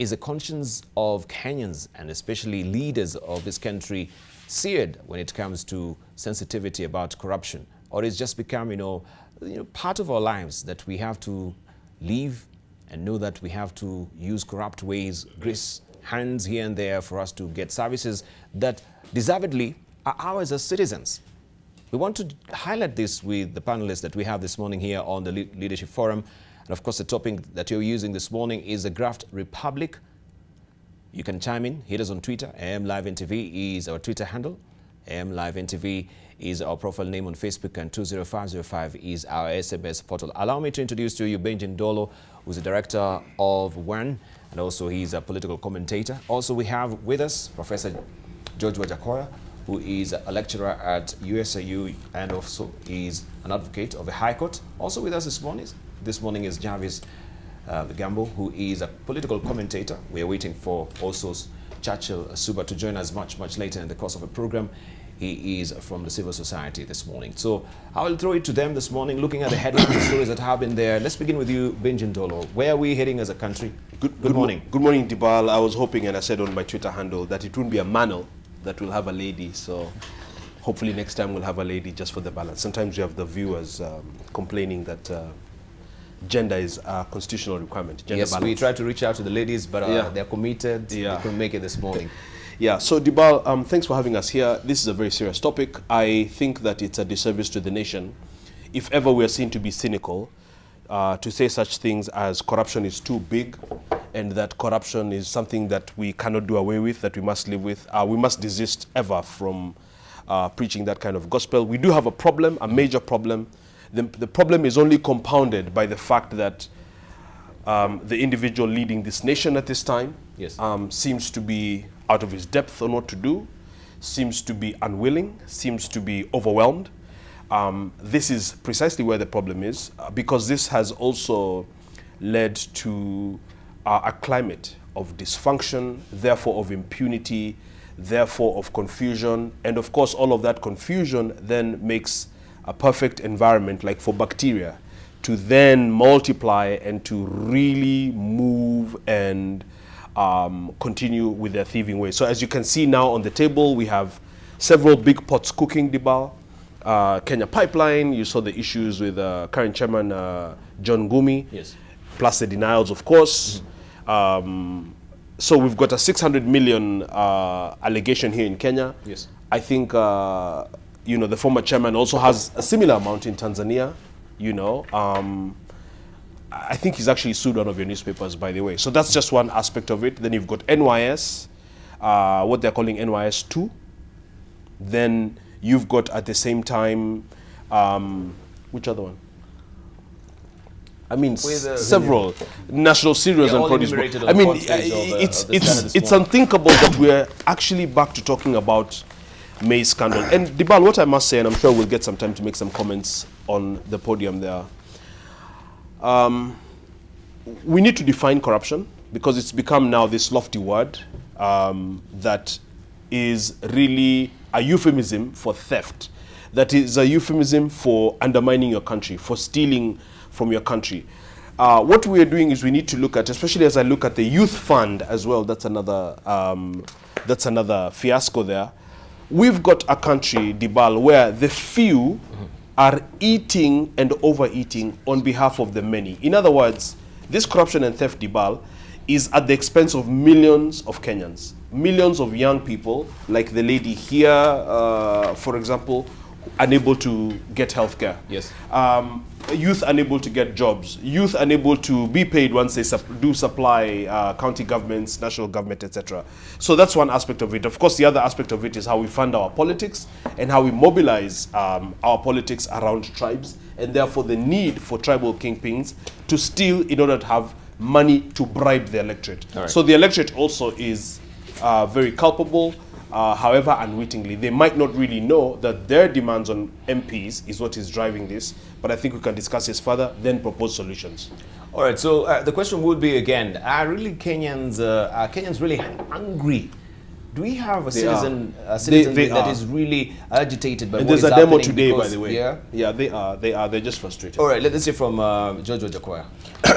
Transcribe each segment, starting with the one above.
is the conscience of Kenyans and especially leaders of this country seared when it comes to sensitivity about corruption? Or it's just become, part of our lives that we have to live and know that we have to use corrupt ways, grease hands here and there for us to get services that deservedly are ours as citizens? We want to highlight this with the panelists that we have this morning here on the Leadership Forum. And of course, the topic that you're using this morning is the Graft Republic. You can chime in, hit us on Twitter. AMLiveNTV is our Twitter handle. AMLiveNTV is our profile name on Facebook, and 20505 is our SMS portal. Allow me to introduce to you Benji Ndolo, who's the director of WAN, and also he's a political commentator. Also, we have with us Professor George Wajackoyah, who is a lecturer at USIU and also is an advocate of the High Court. Also with us this morning is Jarvis Bigambo, who is a political commentator. We are waiting for also Churchill Suba to join us much later in the course of the program. He is from the civil society this morning. So I will throw it to them this morning, looking at the headlines, the stories that have been there. Let's begin with you, Benji Ndolo. Where are we heading as a country? Good morning. Good morning, Debarl. I was hoping, and I said on my Twitter handle, that it wouldn't be a manual that will have a lady. So hopefully next time we'll have a lady just for the balance. Sometimes you have the viewers complaining that gender is a constitutional requirement. Yes, balance. We try to reach out to the ladies, but they're committed. Yeah. They couldn't make it this morning. Yeah, so Debarl, thanks for having us here. This is a very serious topic. I think that it's a disservice to the nation, if ever we are seen to be cynical, to say such things as corruption is too big and that corruption is something that we cannot do away with, that we must live with. We must desist ever from preaching that kind of gospel. We do have a problem, a major problem. The problem is only compounded by the fact that the individual leading this nation at this time seems to be out of his depth on what to do, seems to be unwilling, seems to be overwhelmed. This is precisely where the problem is, because this has also led to a climate of dysfunction, therefore of impunity, therefore of confusion. And of course, all of that confusion then makes a perfect environment, like for bacteria, to then multiply and to really move and continue with their thieving way. So as you can see now on the table, we have several big pots cooking, Debarl. Kenya Pipeline, you saw the issues with current chairman John Ngumi, plus the denials, of course. So we've got a 600 million allegation here in Kenya. Yes. I think, the former chairman also has a similar amount in Tanzania, I think he's actually sued one of your newspapers, by the way. So that's just one aspect of it. Then you've got NYS, what they're calling NYS 2. Then you've got at the same time, which other one? I mean, several national cereals and produce. I mean, it's unthinkable that we're actually back to talking about maize scandal. And Debarl, what I must say, and I'm sure we'll get some time to make some comments on the podium there. We need to define corruption, because it's become now this lofty word that is really a euphemism for theft. That is a euphemism for undermining your country, for stealing from your country. What we are doing is we need to look at, especially as I look at the youth fund as well, that's another fiasco there. We've got a country, Debarl, where the few are eating and overeating on behalf of the many. In other words, this corruption and theft, Debarl, is at the expense of millions of Kenyans. Millions of young people, like the lady here, for example, unable to get health care. Yes. Youth unable to get jobs. Youth unable to be paid once they do supply county governments, national government, etc. So that's one aspect of it. Of course, the other aspect of it is how we fund our politics and how we mobilize our politics around tribes, and therefore the need for tribal kingpins to steal in order to have money to bribe the electorate. Right. So the electorate also is very culpable. However, unwittingly, they might not really know that their demands on MPs is what is driving this, but I think we can discuss this further, then propose solutions. All right, so the question would be again, are Kenyans really hungry Do we have a citizen that is really agitated by what is happening? There's a demo today, by the way. Yeah, they are. They're just frustrated. All right, let's hear from George Wajackoyah.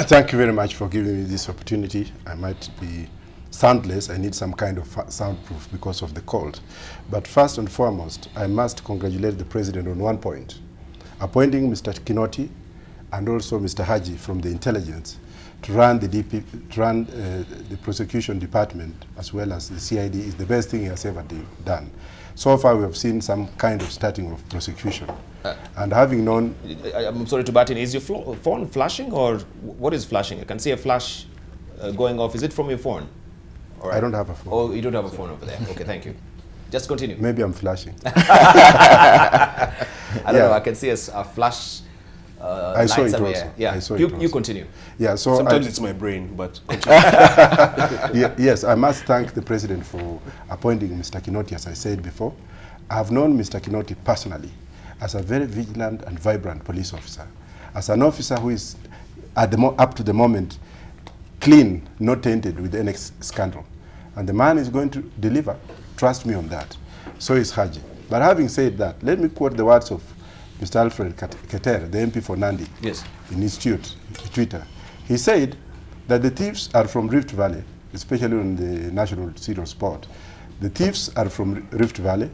Thank you very much for giving me this opportunity. I might be soundless. I need some kind of soundproof because of the cold. But first and foremost, I must congratulate the President on one point. Appointing Mr. Kinoti and also Mr. Haji from the intelligence to run the the prosecution department as well as the CID is the best thing he has ever done. So far, we have seen some kind of starting of prosecution. And having known... I'm sorry to butt in. Is your phone flashing or what is flashing? I can see a flash going off. Is it from your phone? All right. I don't have a phone. Oh, you don't have a phone over there. Okay, thank you. Just continue. Maybe I'm flashing. I don't know. I can see a flash. I saw it also. Yeah, you continue. Yeah, so sometimes it's my brain, but yes, I must thank the President for appointing Mr. Kinoti, as I said before. I have known Mr. Kinoti personally as a very vigilant and vibrant police officer, as an officer who is, up to the moment, clean, not tainted with any scandal. And the man is going to deliver. Trust me on that. So is Haji. But having said that, let me quote the words of Mr. Alfred Keter, the MP for Nandi, yes, in his Twitter. He said that the thieves are from Rift Valley, especially on the national serial sport. The thieves are from Rift Valley,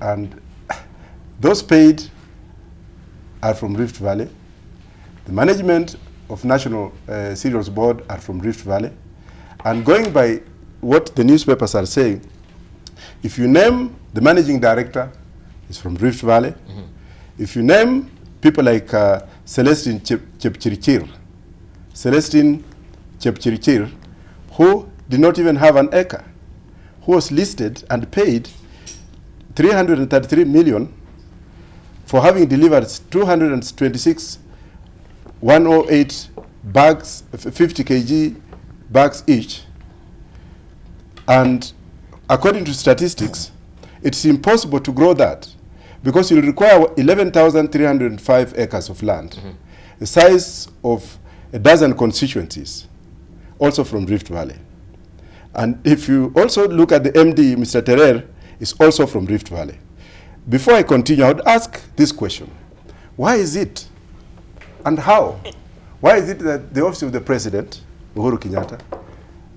and those paid are from Rift Valley. The management of National Serials Board are from Rift Valley. And going by what the newspapers are saying, if you name the managing director, is from Rift Valley. Mm-hmm. If you name people like Celestine Chepchirchir, who did not even have an acre, who was listed and paid 333 million for having delivered 226 108 bags, 50 kg bags each. And according to statistics, it's impossible to grow that because you'll require 11,305 acres of land, mm-hmm, the size of a dozen constituencies, also from Rift Valley. And if you also look at the MD, Mr. Terer, is also from Rift Valley. Before I continue, I would ask this question. Why is it and how? Why is it that the office of the President, Uhuru Kenyatta,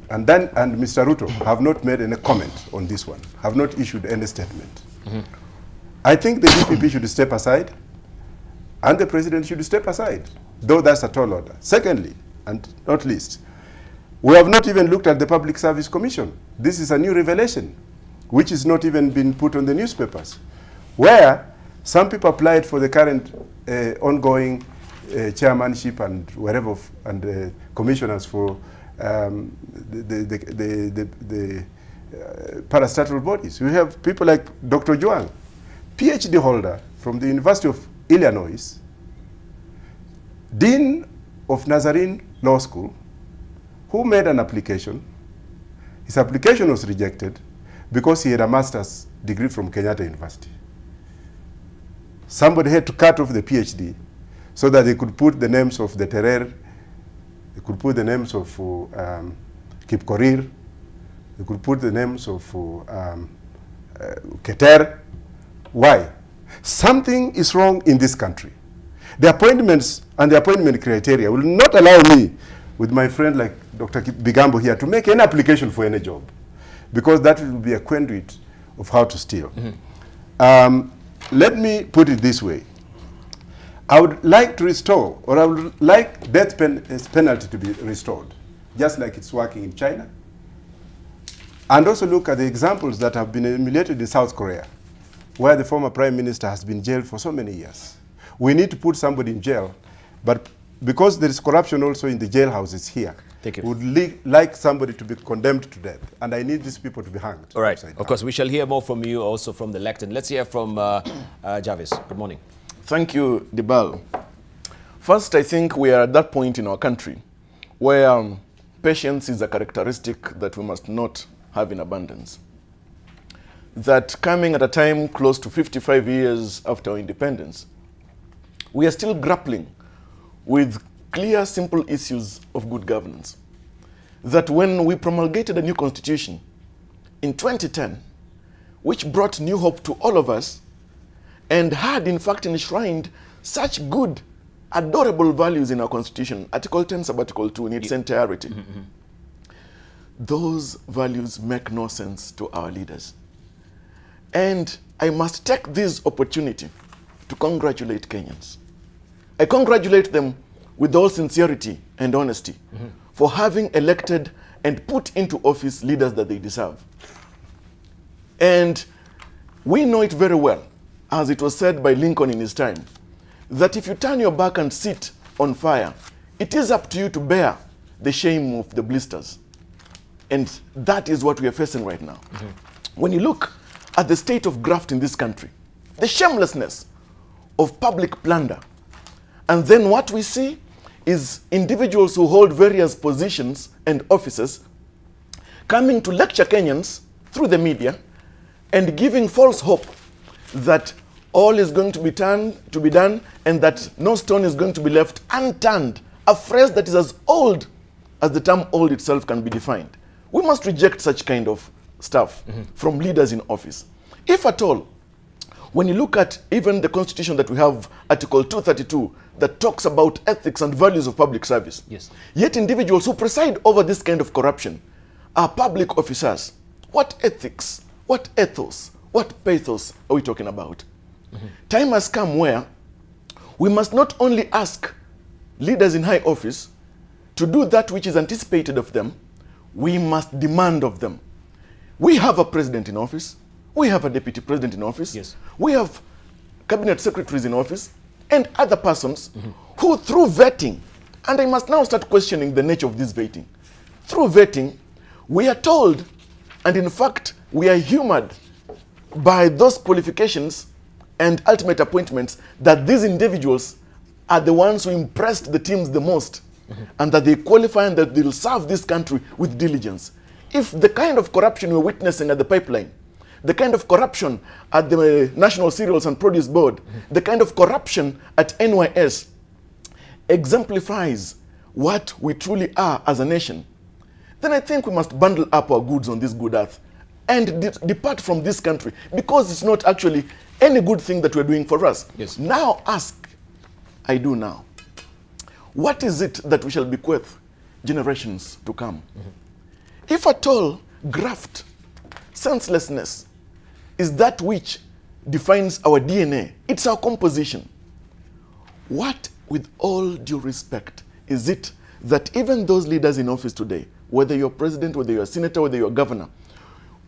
and Mr. Ruto have not made any comment on this one, have not issued any statement? Mm-hmm. I think the DPP should step aside, and the President should step aside, though that's a tall order. Secondly, and not least, we have not even looked at the Public Service Commission. This is a new revelation, which has not even been put on the newspapers, where some people applied for the current ongoing chairmanship and wherever, and commissioners for the parastatal bodies. We have people like Dr. Juang, PhD holder from the University of Illinois, Dean of Nazarene Law School, who made an application. His application was rejected because he had a master's degree from Kenyatta University. Somebody had to cut off the PhD so that they could put the names of the Terer, they could put the names of Kipkorir, they could put the names of Keter. Why? Something is wrong in this country. The appointments and the appointment criteria will not allow me, with my friend like Dr. Bigambo here, to make any application for any job, because that will be a conduit of how to steal. Mm-hmm. Let me put it this way. I would like to restore, or I would like death penalty to be restored, just like it's working in China. And also look at the examples that have been emulated in South Korea, where the former prime minister has been jailed for so many years. We need to put somebody in jail, but because there is corruption also in the jailhouses here, would like somebody to be condemned to death, and I need these people to be hanged. All right. Of course, we shall hear more from you also from the lectern. Let's hear from Jarvis. Good morning. Thank you, Debarl. First, I think we are at that point in our country where patience is a characteristic that we must not have in abundance. That coming at a time close to 55 years after our independence, we are still grappling with clear, simple issues of good governance. That when we promulgated a new constitution, in 2010, which brought new hope to all of us and had in fact enshrined such good, adorable values in our constitution, Article 10, Sub-Article 2 in its entirety. Those values make no sense to our leaders. And I must take this opportunity to congratulate Kenyans. I congratulate them with all sincerity and honesty for having elected and put into office leaders that they deserve. And we know it very well, as it was said by Lincoln in his time, that if you turn your back and sit on fire, it is up to you to bear the shame of the blisters. And that is what we are facing right now. When you look at the state of graft in this country, the shamelessness of public plunder, and then what we see is individuals who hold various positions and offices coming to lecture Kenyans through the media and giving false hope that all is going to be done and that no stone is going to be left unturned, a phrase that is as old as the term old itself can be defined. We must reject such kind of stuff from leaders in office. If at all, when you look at even the constitution that we have, Article 232, that talks about ethics and values of public service, yet individuals who preside over this kind of corruption are public officers. What ethics, what ethos, what pathos are we talking about? Time has come where we must not only ask leaders in high office to do that which is anticipated of them, we must demand of them. We have a president in office. We have a deputy president in office. We have cabinet secretaries in office and other persons who through vetting, and I must now start questioning the nature of this vetting. Through vetting, we are told, and in fact, we are humored by those qualifications and ultimate appointments that these individuals are the ones who impressed the teams the most and that they qualify and that they'll serve this country with diligence. If the kind of corruption we're witnessing at the pipeline, the kind of corruption at the National Cereals and Produce Board, the kind of corruption at NYS exemplifies what we truly are as a nation, then I think we must bundle up our goods on this good earth and depart from this country, because it's not actually any good thing that we're doing for us. Now ask, I do now, what is it that we shall bequeath generations to come? If at all graft, senselessness, is that which defines our DNA, it's our composition, what, with all due respect, is it that even those leaders in office today, whether you're president, whether you're a senator, whether you're a governor,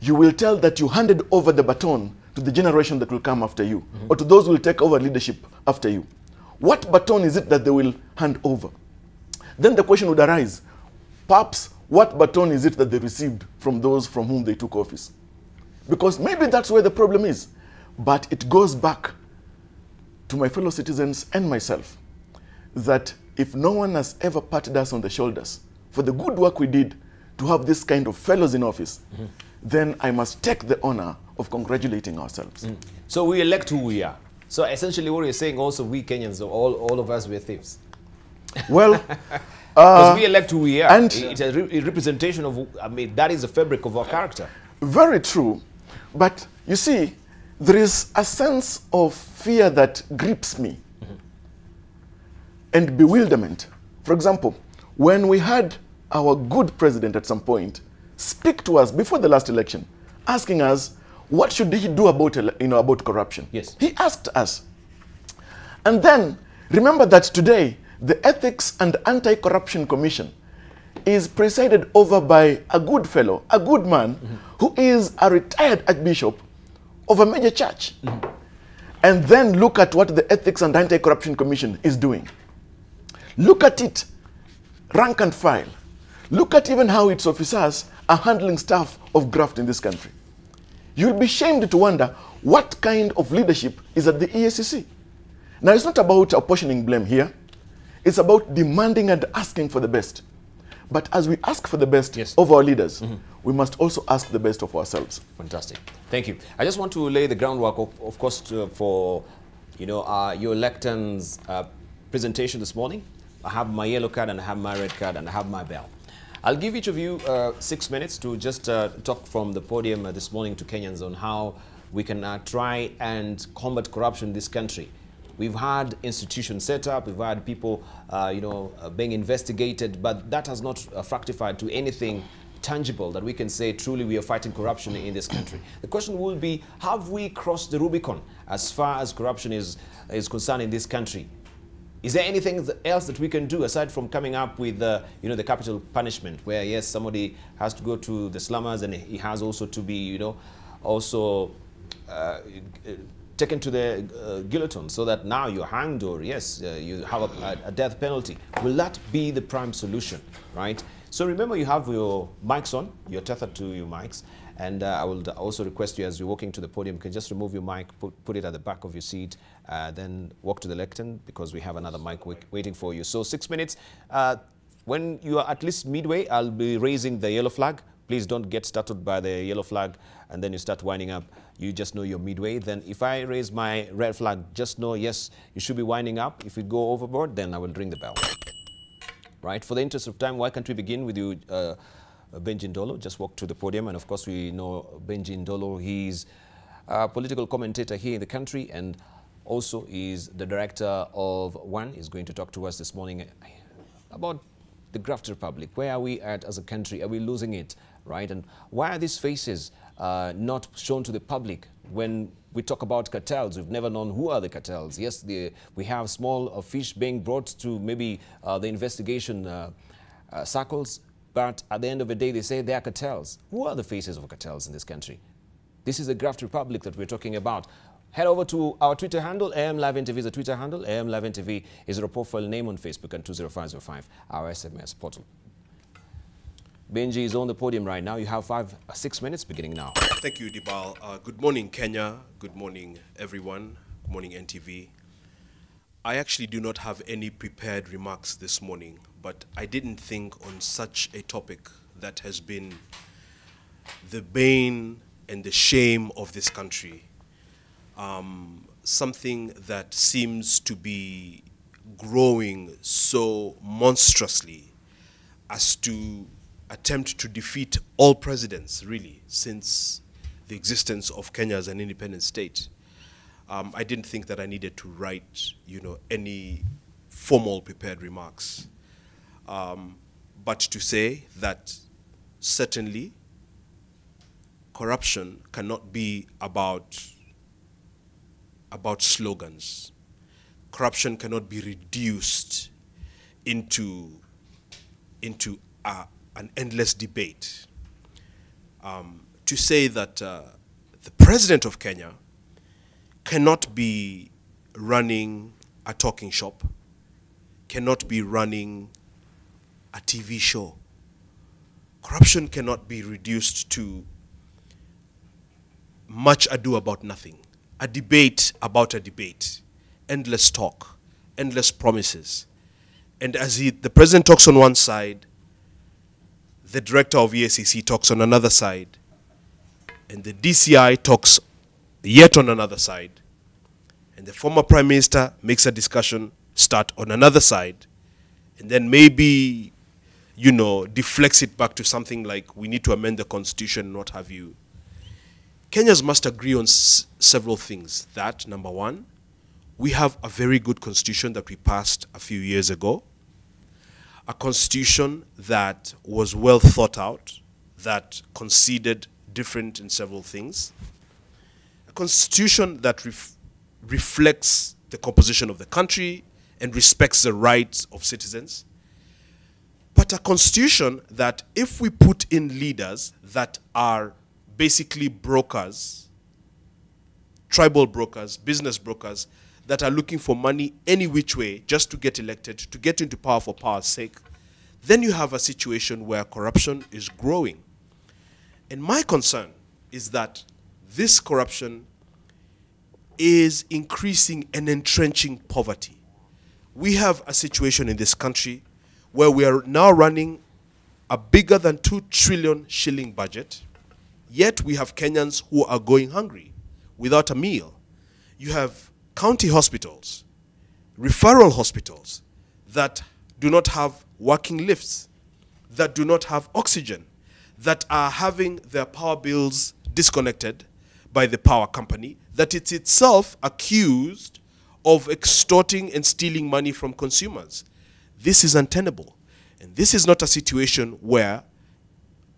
you will tell that you handed over the baton to the generation that will come after you, or to those who will take over leadership after you? What baton is it that they will hand over? Then the question would arise, perhaps, what baton is it that they received from those from whom they took office? Because maybe that's where the problem is. But it goes back to my fellow citizens and myself, that if no one has ever patted us on the shoulders for the good work we did to have this kind of fellows in office, then I must take the honor of congratulating ourselves. So we elect who we are. So essentially what you're saying also, we Kenyans, all of us, we're thieves. Well, because we elect who we are. And it's a representation of, I mean, that is the fabric of our character. Very true. But you see, there is a sense of fear that grips me and bewilderment. For example, when we had our good president at some point speak to us before the last election, asking us, what should he do about, about corruption? He asked us. And then, remember that today, the Ethics and Anti-Corruption Commission is presided over by a good fellow, a good man, who is a retired archbishop of a major church. And then look at what the Ethics and Anti-Corruption Commission is doing. Look at it, rank and file. Look at even how its officers are handling stuff of graft in this country. You'll be shamed to wonder what kind of leadership is at the EACC. Now, it's not about apportioning blame here. It's about demanding and asking for the best. But as we ask for the best of our leaders, we must also ask the best of ourselves. Fantastic. Thank you. I just want to lay the groundwork, of course, for your electants presentation this morning. I have my yellow card and I have my red card and I have my bell. I'll give each of you 6 minutes to just talk from the podium this morning to Kenyans on how we can try and combat corruption in this country. We've had institutions set up, we've had people, being investigated, but that has not fructified to anything tangible that we can say truly we are fighting corruption in this country. The question will be, have we crossed the Rubicon as far as corruption is concerned in this country? Is there anything else that we can do aside from coming up with, the capital punishment, where yes, somebody has to go to the slummers and he has also to be, taken to the guillotine, so that now you're hanged, or yes, you have a death penalty. Will that be the prime solution, right? So remember, you have your mics on, you're tethered to your mics, and I will also request you, as you're walking to the podium, you can just remove your mic, put it at the back of your seat, then walk to the lectern, because we have another mic waiting for you. So 6 minutes. When you are at least midway, I'll be raising the yellow flag. Please don't get started by the yellow flag and then you start winding up. You just know you're midway. Then if I raise my red flag, just know, yes, you should be winding up. If you go overboard, then I will ring the bell. Right? For the interest of time, why can't we begin with you, Benji Ndolo? Just walk to the podium. And of course, we know Benji Ndolo. He's a political commentator here in the country, and also is the director of One. He's going to talk to us this morning about the graft republic. Where are we at as a country? Are we losing it? Right? And why are these faces not shown to the public? When we talk about cartels, we've never known who are the cartels. Yes, we have small fish being brought to maybe the investigation circles, but at the end of the day, they say they are cartels. Who are the faces of cartels in this country? This is the graft republic that we're talking about. Head over to our Twitter handle. AM Live NTV is a Twitter handle. AM Live NTV is our profile name on Facebook, and 20505, our SMS portal. Benji is on the podium right now. You have 6 minutes beginning now. Thank you, Debarl. Good morning, Kenya. Good morning, everyone. Good morning, NTV. I actually do not have any prepared remarks this morning, but I didn't think on such a topic that has been the bane and the shame of this country, something that seems to be growing so monstrously as to attempt to defeat all presidents, really, since the existence of Kenya as an independent state. I didn't think that I needed to write, any formal prepared remarks. But to say that certainly corruption cannot be about slogans. Corruption cannot be reduced into an endless debate. To say that the president of Kenya cannot be running a talking shop, cannot be running a TV show. Corruption cannot be reduced to much ado about nothing. A debate about a debate. Endless talk, endless promises. And as the president talks on one side, the director of EACC talks on another side, and the DCI talks yet on another side, and the former prime minister makes a discussion start on another side, and then maybe, deflects it back to something like we need to amend the constitution and what have you. Kenyans must agree on several things. That, number one, we have a very good constitution that we passed a few years ago. A constitution that was well thought out, that conceded different in several things. A constitution that reflects the composition of the country and respects the rights of citizens. But a constitution that, if we put in leaders that are basically brokers, tribal brokers, business brokers, that are looking for money any which way just to get elected, to get into power for power's sake, then you have a situation where corruption is growing. And my concern is that this corruption is increasing and entrenching poverty. We have a situation in this country where we are now running a bigger than 2 trillion shilling budget, yet we have Kenyans who are going hungry without a meal. You have county hospitals, referral hospitals that do not have working lifts. that do not have oxygen, that are having their power bills disconnected by the power company, that it's itself accused of extorting and stealing money from consumers. This is untenable. And this is not a situation where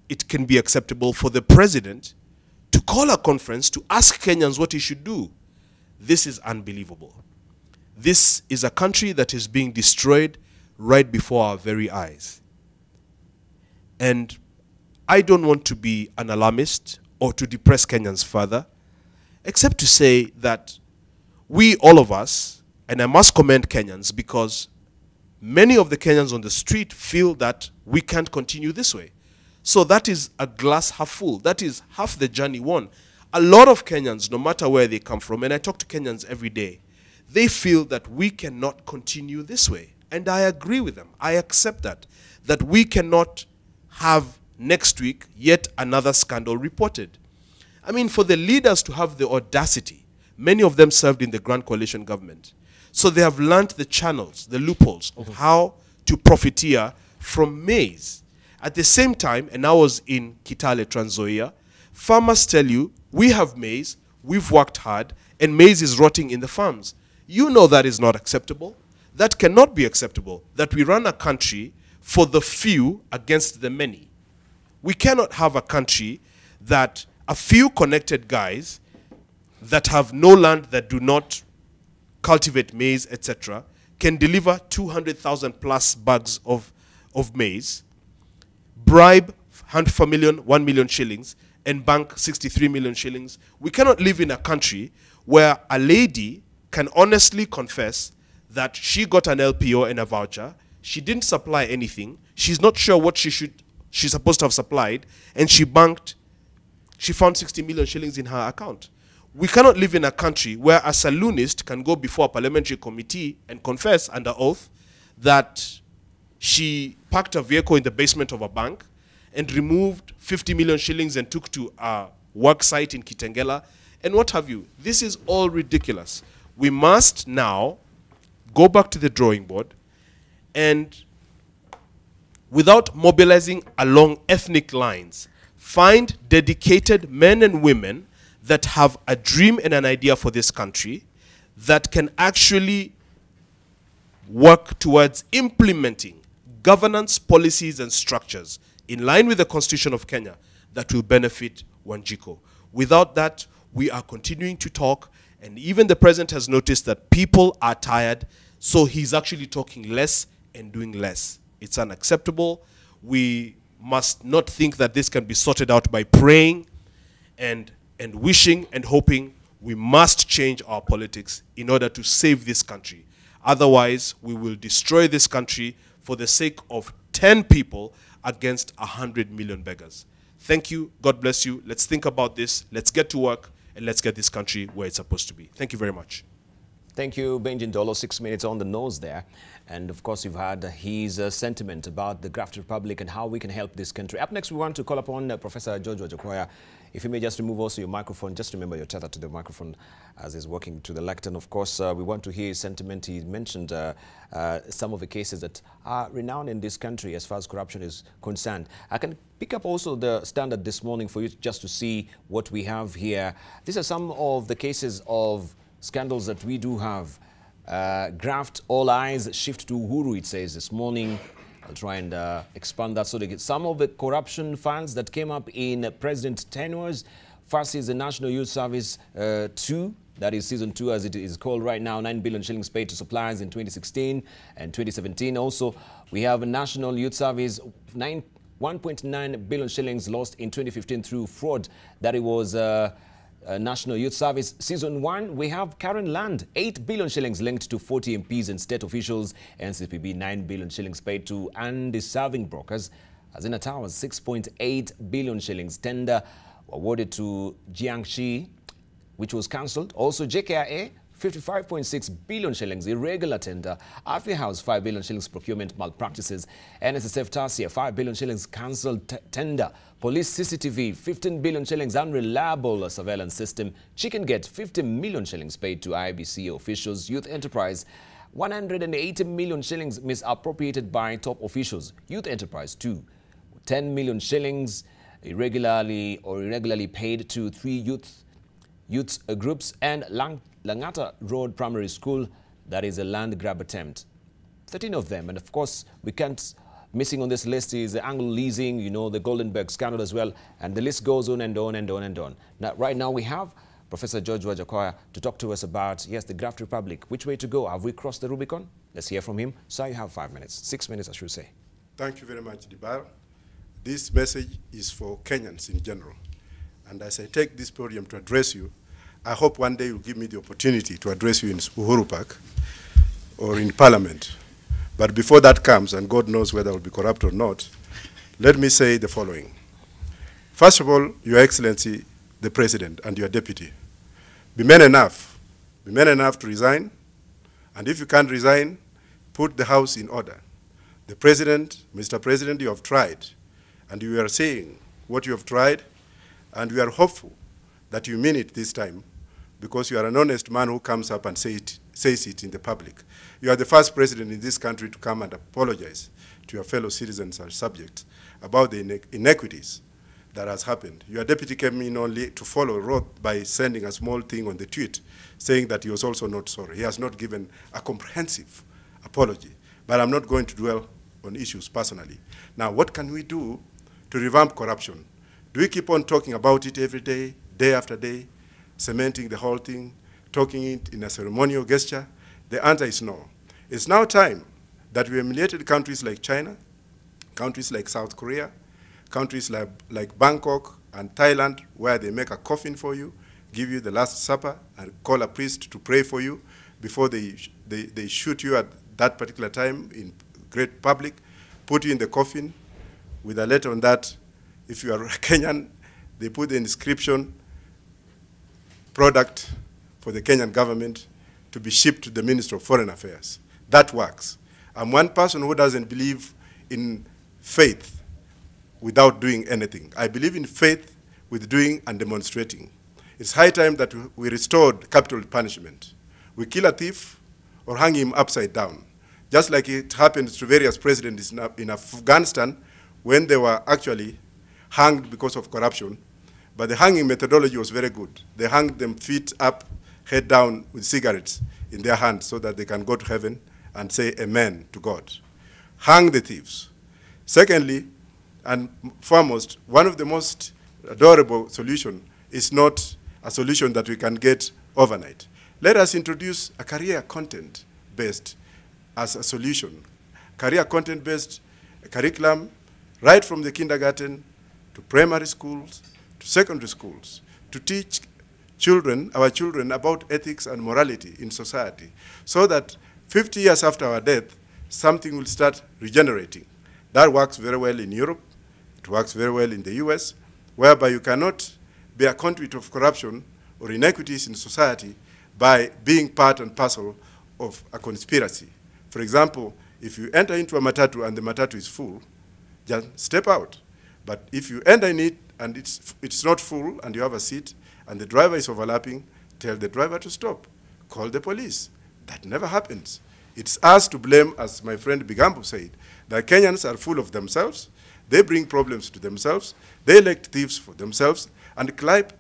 it can be acceptable for the president to call a conference to ask Kenyans what he should do. This is unbelievable. This is a country that is being destroyed right before our very eyes. And I don't want to be an alarmist or to depress Kenyans further, except to say that we, all of us, and I must commend Kenyans because many of the Kenyans on the street feel that we can't continue this way. So that is a glass half full. That is half the journey won. A lot of Kenyans, no matter where they come from, and I talk to Kenyans every day, they feel that we cannot continue this way. And I agree with them. I accept that we cannot have next week yet another scandal reported. I mean, for the leaders to have the audacity, many of them served in the Grand Coalition government. So they have learned the channels, the loopholes of how to profiteer from maize. At the same time, and I was in Kitale, Trans Nzoia, farmers tell you, we have maize, we've worked hard, and maize is rotting in the farms. You know that is not acceptable. That cannot be acceptable, that we run a country for the few against the many. We cannot have a country that a few connected guys that have no land, that do not cultivate maize, etc., can deliver 200,000 plus bags of maize, bribe half a million, 1 million shillings, and bank 63 million shillings. We cannot live in a country where a lady can honestly confess that she got an LPO and a voucher, she didn't supply anything, she's not sure what she's supposed to have supplied, and she found 60 million shillings in her account. We cannot live in a country where a saloonist can go before a parliamentary committee and confess under oath that she parked a vehicle in the basement of a bank and removed 50 million shillings and took to a work site in Kitengela and what have you. This is all ridiculous. We must now go back to the drawing board and, without mobilizing along ethnic lines, find dedicated men and women that have a dream and an idea for this country, that can actually work towards implementing governance, policies, and structures in line with the Constitution of Kenya that will benefit Wanjiko. Without that, we are continuing to talk, and even the president has noticed that people are tired, so he's actually talking less and doing less. It's unacceptable. We must not think that this can be sorted out by praying and wishing and hoping. We must change our politics in order to save this country. Otherwise, we will destroy this country for the sake of 10 people against 100 million beggars. Thank you. God bless you. Let's think about this. Let's get to work, and let's get this country where it's supposed to be. Thank you very much. Thank you, Benji Ndolo. 6 minutes on the nose there. And of course, you've had his sentiment about the Graft Republic and how we can help this country. Up next, we want to call upon Professor George Wajackoyah. If you may just remove also your microphone, just remember your tether to the microphone as he's walking to the lectern. Of course, we want to hear his sentiment. He mentioned some of the cases that are renowned in this country as far as corruption is concerned. I can pick up also the standard this morning for you just to see what we have here. These are some of the cases of scandals that we do have. Graft, all eyes shift to Uhuru, it says this morning. I'll try and expand that so they get some of the corruption funds that came up in President tenures. First is the National Youth Service 2, that is season 2 as it is called right now, 9 billion shillings paid to suppliers in 2016 and 2017. Also, we have a National Youth Service 1.9 billion shillings lost in 2015 through fraud. That it was National Youth Service Season 1, we have Karen Land, 8 billion shillings linked to 40 MPs and state officials. NCPB, 9 billion shillings paid to undeserving brokers. Hazina Towers, 6.8 billion shillings tender awarded to Jiangxi, which was cancelled. Also, JKIA, 55.6 billion shillings irregular tender. Afia House, 5 billion shillings procurement malpractices. NSSF Tasia, 5 billion shillings cancelled tender. Police CCTV, 15 billion shillings unreliable surveillance system. Chicken Gate, 50 million shillings paid to IBC officials. Youth Enterprise, 180 million shillings misappropriated by top officials. Youth Enterprise 2, 10 million shillings irregularly paid to 3 youth groups, and Langata Road Primary School, that is a land grab attempt. 13 of them. And of course, we can't missing on this list is the Anglo leasing, you know, the Goldenberg scandal as well. And the list goes on and on and on and on. Now, right now we have Professor George Wajackoyah to talk to us about, yes, the Graft Republic. Which way to go? Have we crossed the Rubicon? Let's hear from him. Sir, you have 5 minutes. 6 minutes, I should say. Thank you very much, Debarl. This message is for Kenyans in general. And as I take this podium to address you, I hope one day you'll give me the opportunity to address you in Uhuru Park or in Parliament. But before that comes, and God knows whether I will be corrupt or not, let me say the following. First of all, Your Excellency, the President and your Deputy, be men enough to resign, and if you can't resign, put the House in order. The President, Mr. President, you have tried, and you are saying what you have tried, and we are hopeful that you mean it this time, because you are an honest man who comes up and says it in the public. You are the first president in this country to come and apologize to your fellow citizens and subjects about the inequities that has happened. Your deputy came in only to follow wrote by sending a small thing on the tweet saying that he was also not sorry. He has not given a comprehensive apology. But I'm not going to dwell on issues personally. Now, what can we do to revamp corruption? Do we keep on talking about it every day, day after day, cementing the whole thing, talking it in a ceremonial gesture? The answer is no. It's now time that we emulated countries like China, countries like South Korea, countries like Bangkok and Thailand, where they make a coffin for you, give you the Last Supper, and call a priest to pray for you before they shoot you at that particular time in great public, put you in the coffin with a letter on that. If you are Kenyan, they put the inscription, product for the Kenyan government to be shipped to the Minister of Foreign Affairs. That works. I'm one person who doesn't believe in faith without doing anything. I believe in faith with doing and demonstrating. It's high time that we restored capital punishment. We kill a thief or hang him upside down, just like it happened to various presidents in Afghanistan when they were actually hanged because of corruption. But the hanging methodology was very good. They hanged them feet up, head down with cigarettes in their hands so that they can go to heaven and say amen to God. Hang the thieves. Secondly, and foremost, one of the most adorable solutions is not a solution that we can get overnight. Let us introduce a career content-based as a solution. Career content-based curriculum, right from the kindergarten to primary schools, to secondary schools, to teach children, our children, about ethics and morality in society, so that 50 years after our death, something will start regenerating. That works very well in Europe. It works very well in the US, whereby you cannot be a conduit of corruption or inequities in society by being part and parcel of a conspiracy. For example, if you enter into a matatu and the matatu is full, just step out. But if you enter in it and it's not full and you have a seat and the driver is overlapping, tell the driver to stop. Call the police. That never happens. It's us to blame, as my friend Bigambo said, that Kenyans are full of themselves. They bring problems to themselves. They elect thieves for themselves and clap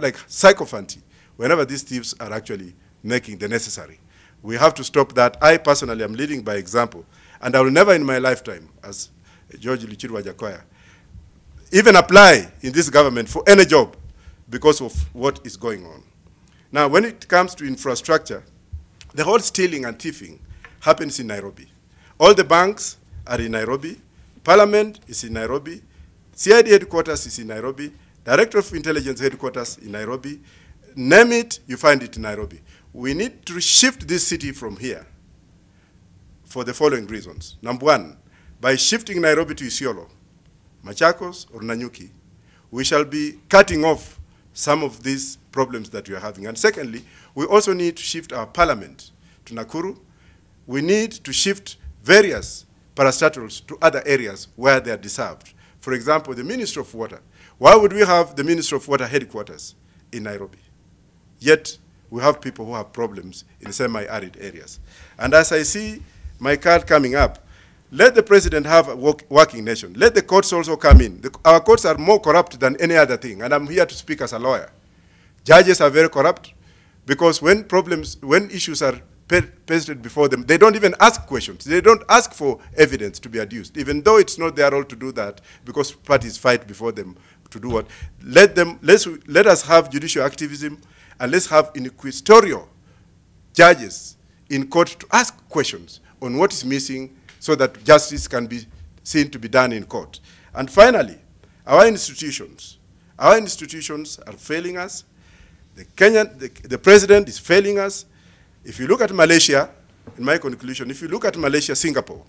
like sycophancy whenever these thieves are actually making the necessary. We have to stop that. I personally am leading by example, and I will never in my lifetime, as George Wajackoyah, even apply in this government for any job because of what is going on. Now, when it comes to infrastructure, the whole stealing and thieving happens in Nairobi. All the banks are in Nairobi. Parliament is in Nairobi. CID headquarters is in Nairobi. Director of Intelligence headquarters in Nairobi. Name it, you find it in Nairobi. We need to shift this city from here for the following reasons. Number one, by shifting Nairobi to Isiolo, Machakos, or Nanyuki, we shall be cutting off some of these problems that we are having. And secondly, we also need to shift our parliament to Nakuru. We need to shift various parastatals to other areas where they are deserved. For example, the Ministry of Water. Why would we have the Ministry of Water headquarters in Nairobi? Yet, we have people who have problems in semi-arid areas. And as I see my card coming up, Let the president have a working nation. Let the courts also come in. Our courts are more corrupt than any other thing, and I'm here to speak as a lawyer. Judges are very corrupt because when issues are presented before them, they don't even ask questions. They don't ask for evidence to be adduced, even though it's not their role to do that because parties fight before them to do what. Let us have judicial activism, and let's have inquisitorial judges in court to ask questions on what is missing so that justice can be seen to be done in court. And finally, our institutions are failing us. The president is failing us. If you look at Malaysia, in my conclusion, if you look at Malaysia, Singapore,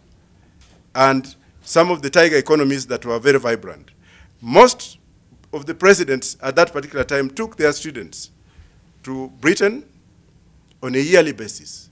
and some of the tiger economies that were very vibrant, most of the presidents at that particular time took their students to Britain on a yearly basis.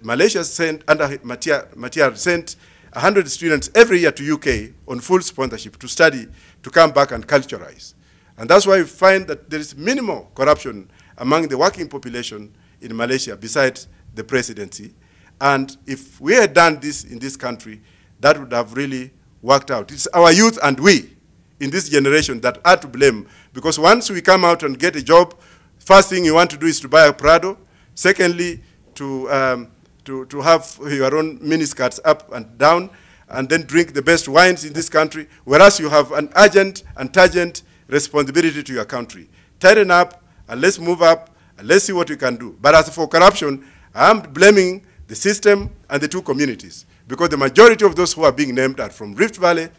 Malaysia sent, under Mahathir, sent 100 students every year to UK on full sponsorship to study, to come back and culturalize. And that's why we find that there is minimal corruption among the working population in Malaysia besides the presidency. And if we had done this in this country, that would have really worked out. It's our youth and we in this generation that are to blame, because once we come out and get a job, first thing you want to do is to buy a Prado. Secondly, to have your own miniskirts up and down, and then drink the best wines in this country, whereas you have an urgent and urgent responsibility to your country. Tighten up, and let's move up, and let's see what we can do. But as for corruption, I'm blaming the system and the two communities, because the majority of those who are being named are from Rift Valley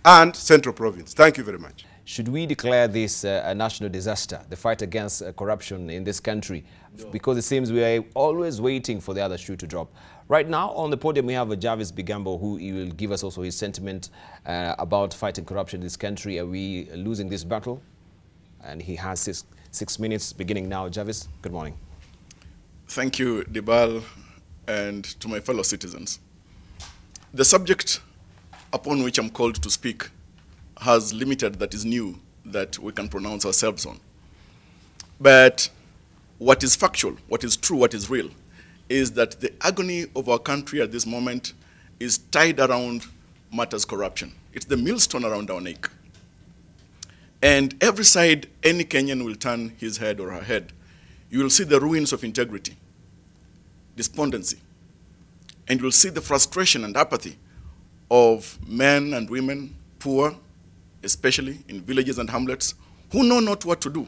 and Central Province. Thank you very much. Should we declare this a national disaster, the fight against corruption in this country? No. Because it seems we are always waiting for the other shoe to drop. Right now on the podium we have Jarvis Bigambo, who will give us also his sentiment about fighting corruption in this country. Are we losing this battle? And he has six minutes beginning now. Jarvis, good morning. Thank you, Debarl, and to my fellow citizens. The subject upon which I'm called to speak has limited that is new that we can pronounce ourselves on. But what is factual, what is true, what is real, is that the agony of our country at this moment is tied around matters corruption. It's the millstone around our neck. And every side any Kenyan will turn his head or her head, you will see the ruins of integrity, despondency, and you will see the frustration and apathy of men and women, poor, especially in villages and hamlets, who know not what to do,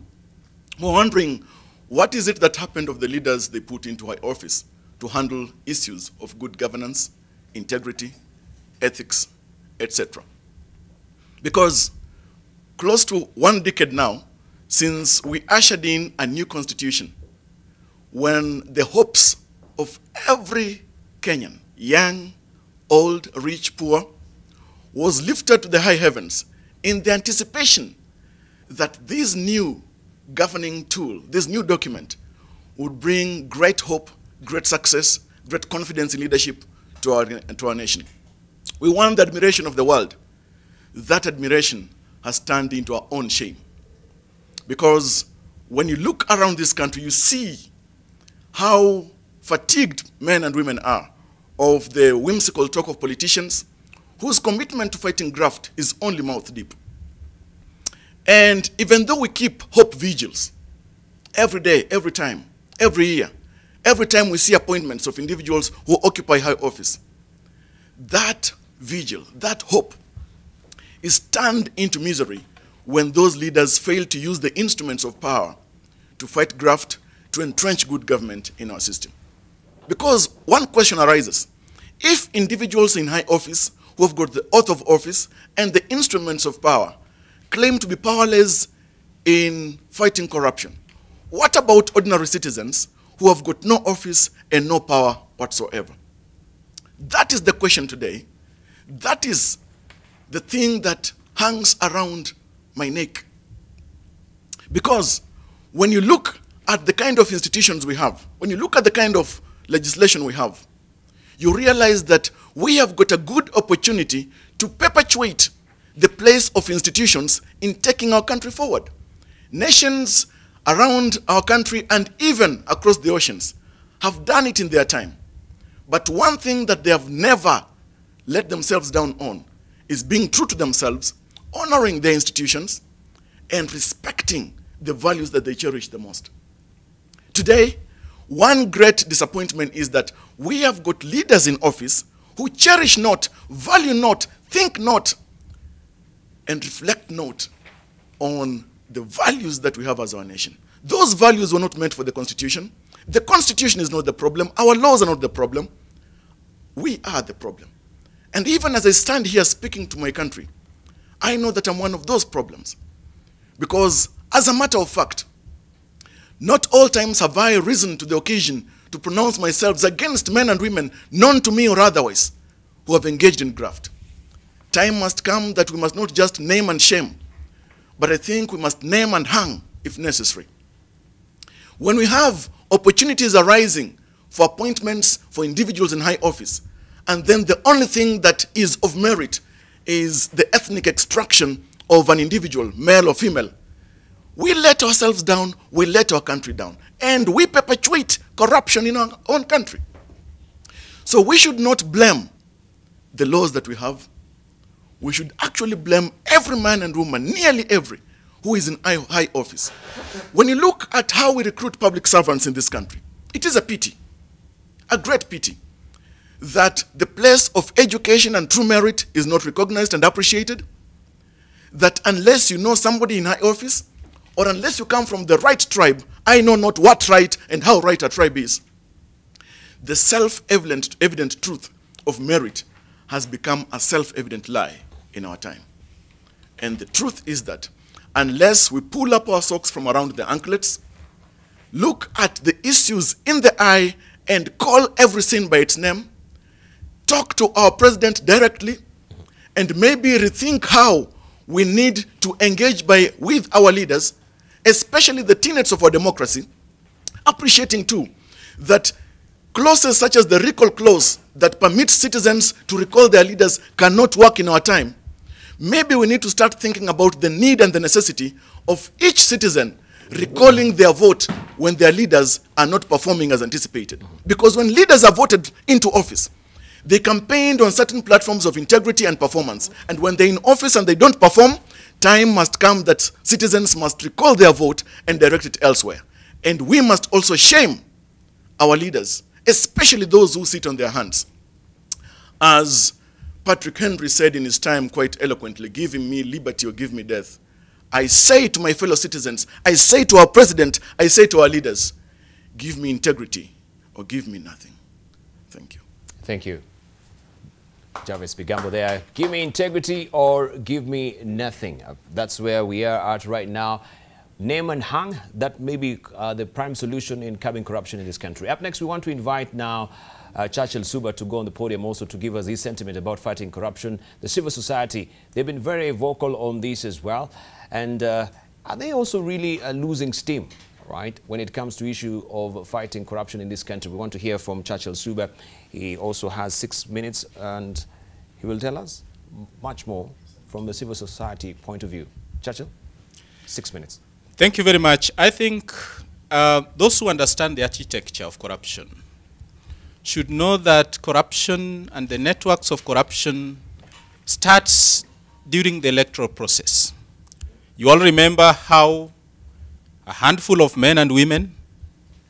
who are wondering, what is it that happened of the leaders they put into high office to handle issues of good governance, integrity, ethics, etc. Because close to 1 decade now, since we ushered in a new constitution, when the hopes of every Kenyan, young, old, rich, poor, was lifted to the high heavens in the anticipation that this new governing tool, this new document, would bring great hope, great success, great confidence in leadership to our nation. We want the admiration of the world. That admiration has turned into our own shame. Because when you look around this country, you see how fatigued men and women are of the whimsical talk of politicians whose commitment to fighting graft is only mouth deep. And even though we keep hope vigils every day, every time, every year, every time we see appointments of individuals who occupy high office, that vigil, that hope is turned into misery when those leaders fail to use the instruments of power to fight graft, to entrench good government in our system. Because one question arises: if individuals in high office who have got the oath of office and the instruments of power claim to be powerless in fighting corruption, what about ordinary citizens who have got no office and no power whatsoever? That is the question today. That is the thing that hangs around my neck. Because when you look at the kind of institutions we have, when you look at the kind of legislation we have, you realize that we have got a good opportunity to perpetuate the place of institutions in taking our country forward. Nations around our country and even across the oceans have done it in their time. But one thing that they have never let themselves down on is being true to themselves, honoring their institutions, and respecting the values that they cherish the most. Today, one great disappointment is that we have got leaders in office who cherish not, value not, think not, and reflect not on the values that we have as our nation. Those values were not meant for the Constitution. The Constitution is not the problem. Our laws are not the problem. We are the problem. And even as I stand here speaking to my country, I know that I'm one of those problems. Because as a matter of fact, not all times have I risen to the occasion to pronounce myself against men and women, known to me or otherwise, who have engaged in graft. Time must come that we must not just name and shame, but I think we must name and hang if necessary. When we have opportunities arising for appointments for individuals in high office, and then the only thing that is of merit is the ethnic extraction of an individual, male or female, we let ourselves down, we let our country down, and we perpetuate corruption in our own country. So we should not blame the laws that we have. We should actually blame every man and woman, nearly every, who is in high office. When you look at how we recruit public servants in this country, it is a pity, a great pity, that the place of education and true merit is not recognized and appreciated, that unless you know somebody in high office, or unless you come from the right tribe, I know not what right and how right a tribe is. The self-evident truth of merit has become a self-evident lie in our time. And the truth is that unless we pull up our socks from around the anklets, look at the issues in the eye and call every sin by its name, talk to our president directly, and maybe rethink how we need to engage with our leaders, especially the tenets of our democracy, appreciating too that clauses such as the recall clause that permits citizens to recall their leaders cannot work in our time. Maybe we need to start thinking about the need and the necessity of each citizen recalling their vote when their leaders are not performing as anticipated. Because when leaders are voted into office, they campaigned on certain platforms of integrity and performance. And when they're in office and they don't perform, time must come that citizens must recall their vote and direct it elsewhere. And we must also shame our leaders, especially those who sit on their hands. As Patrick Henry said in his time quite eloquently, "Give me liberty or give me death." I say to my fellow citizens, I say to our president, I say to our leaders, give me integrity or give me nothing. Thank you. Thank you. Jarvis Bigambo there. Give me integrity or give me nothing. That's where we are at right now. Name and hang, that may be the prime solution in curbing corruption in this country. Up next, we want to invite now Churchill Suba to go on the podium also to give us his sentiment about fighting corruption. The civil society, they've been very vocal on this as well. And are they also really losing steam, right, when it comes to issue of fighting corruption in this country? We want to hear from Churchill Suba. He also has 6 minutes and he will tell us much more from the civil society point of view. Churchill, 6 minutes. Thank you very much. I think those who understand the architecture of corruption should know that corruption and the networks of corruption starts during the electoral process. You all remember how a handful of men and women,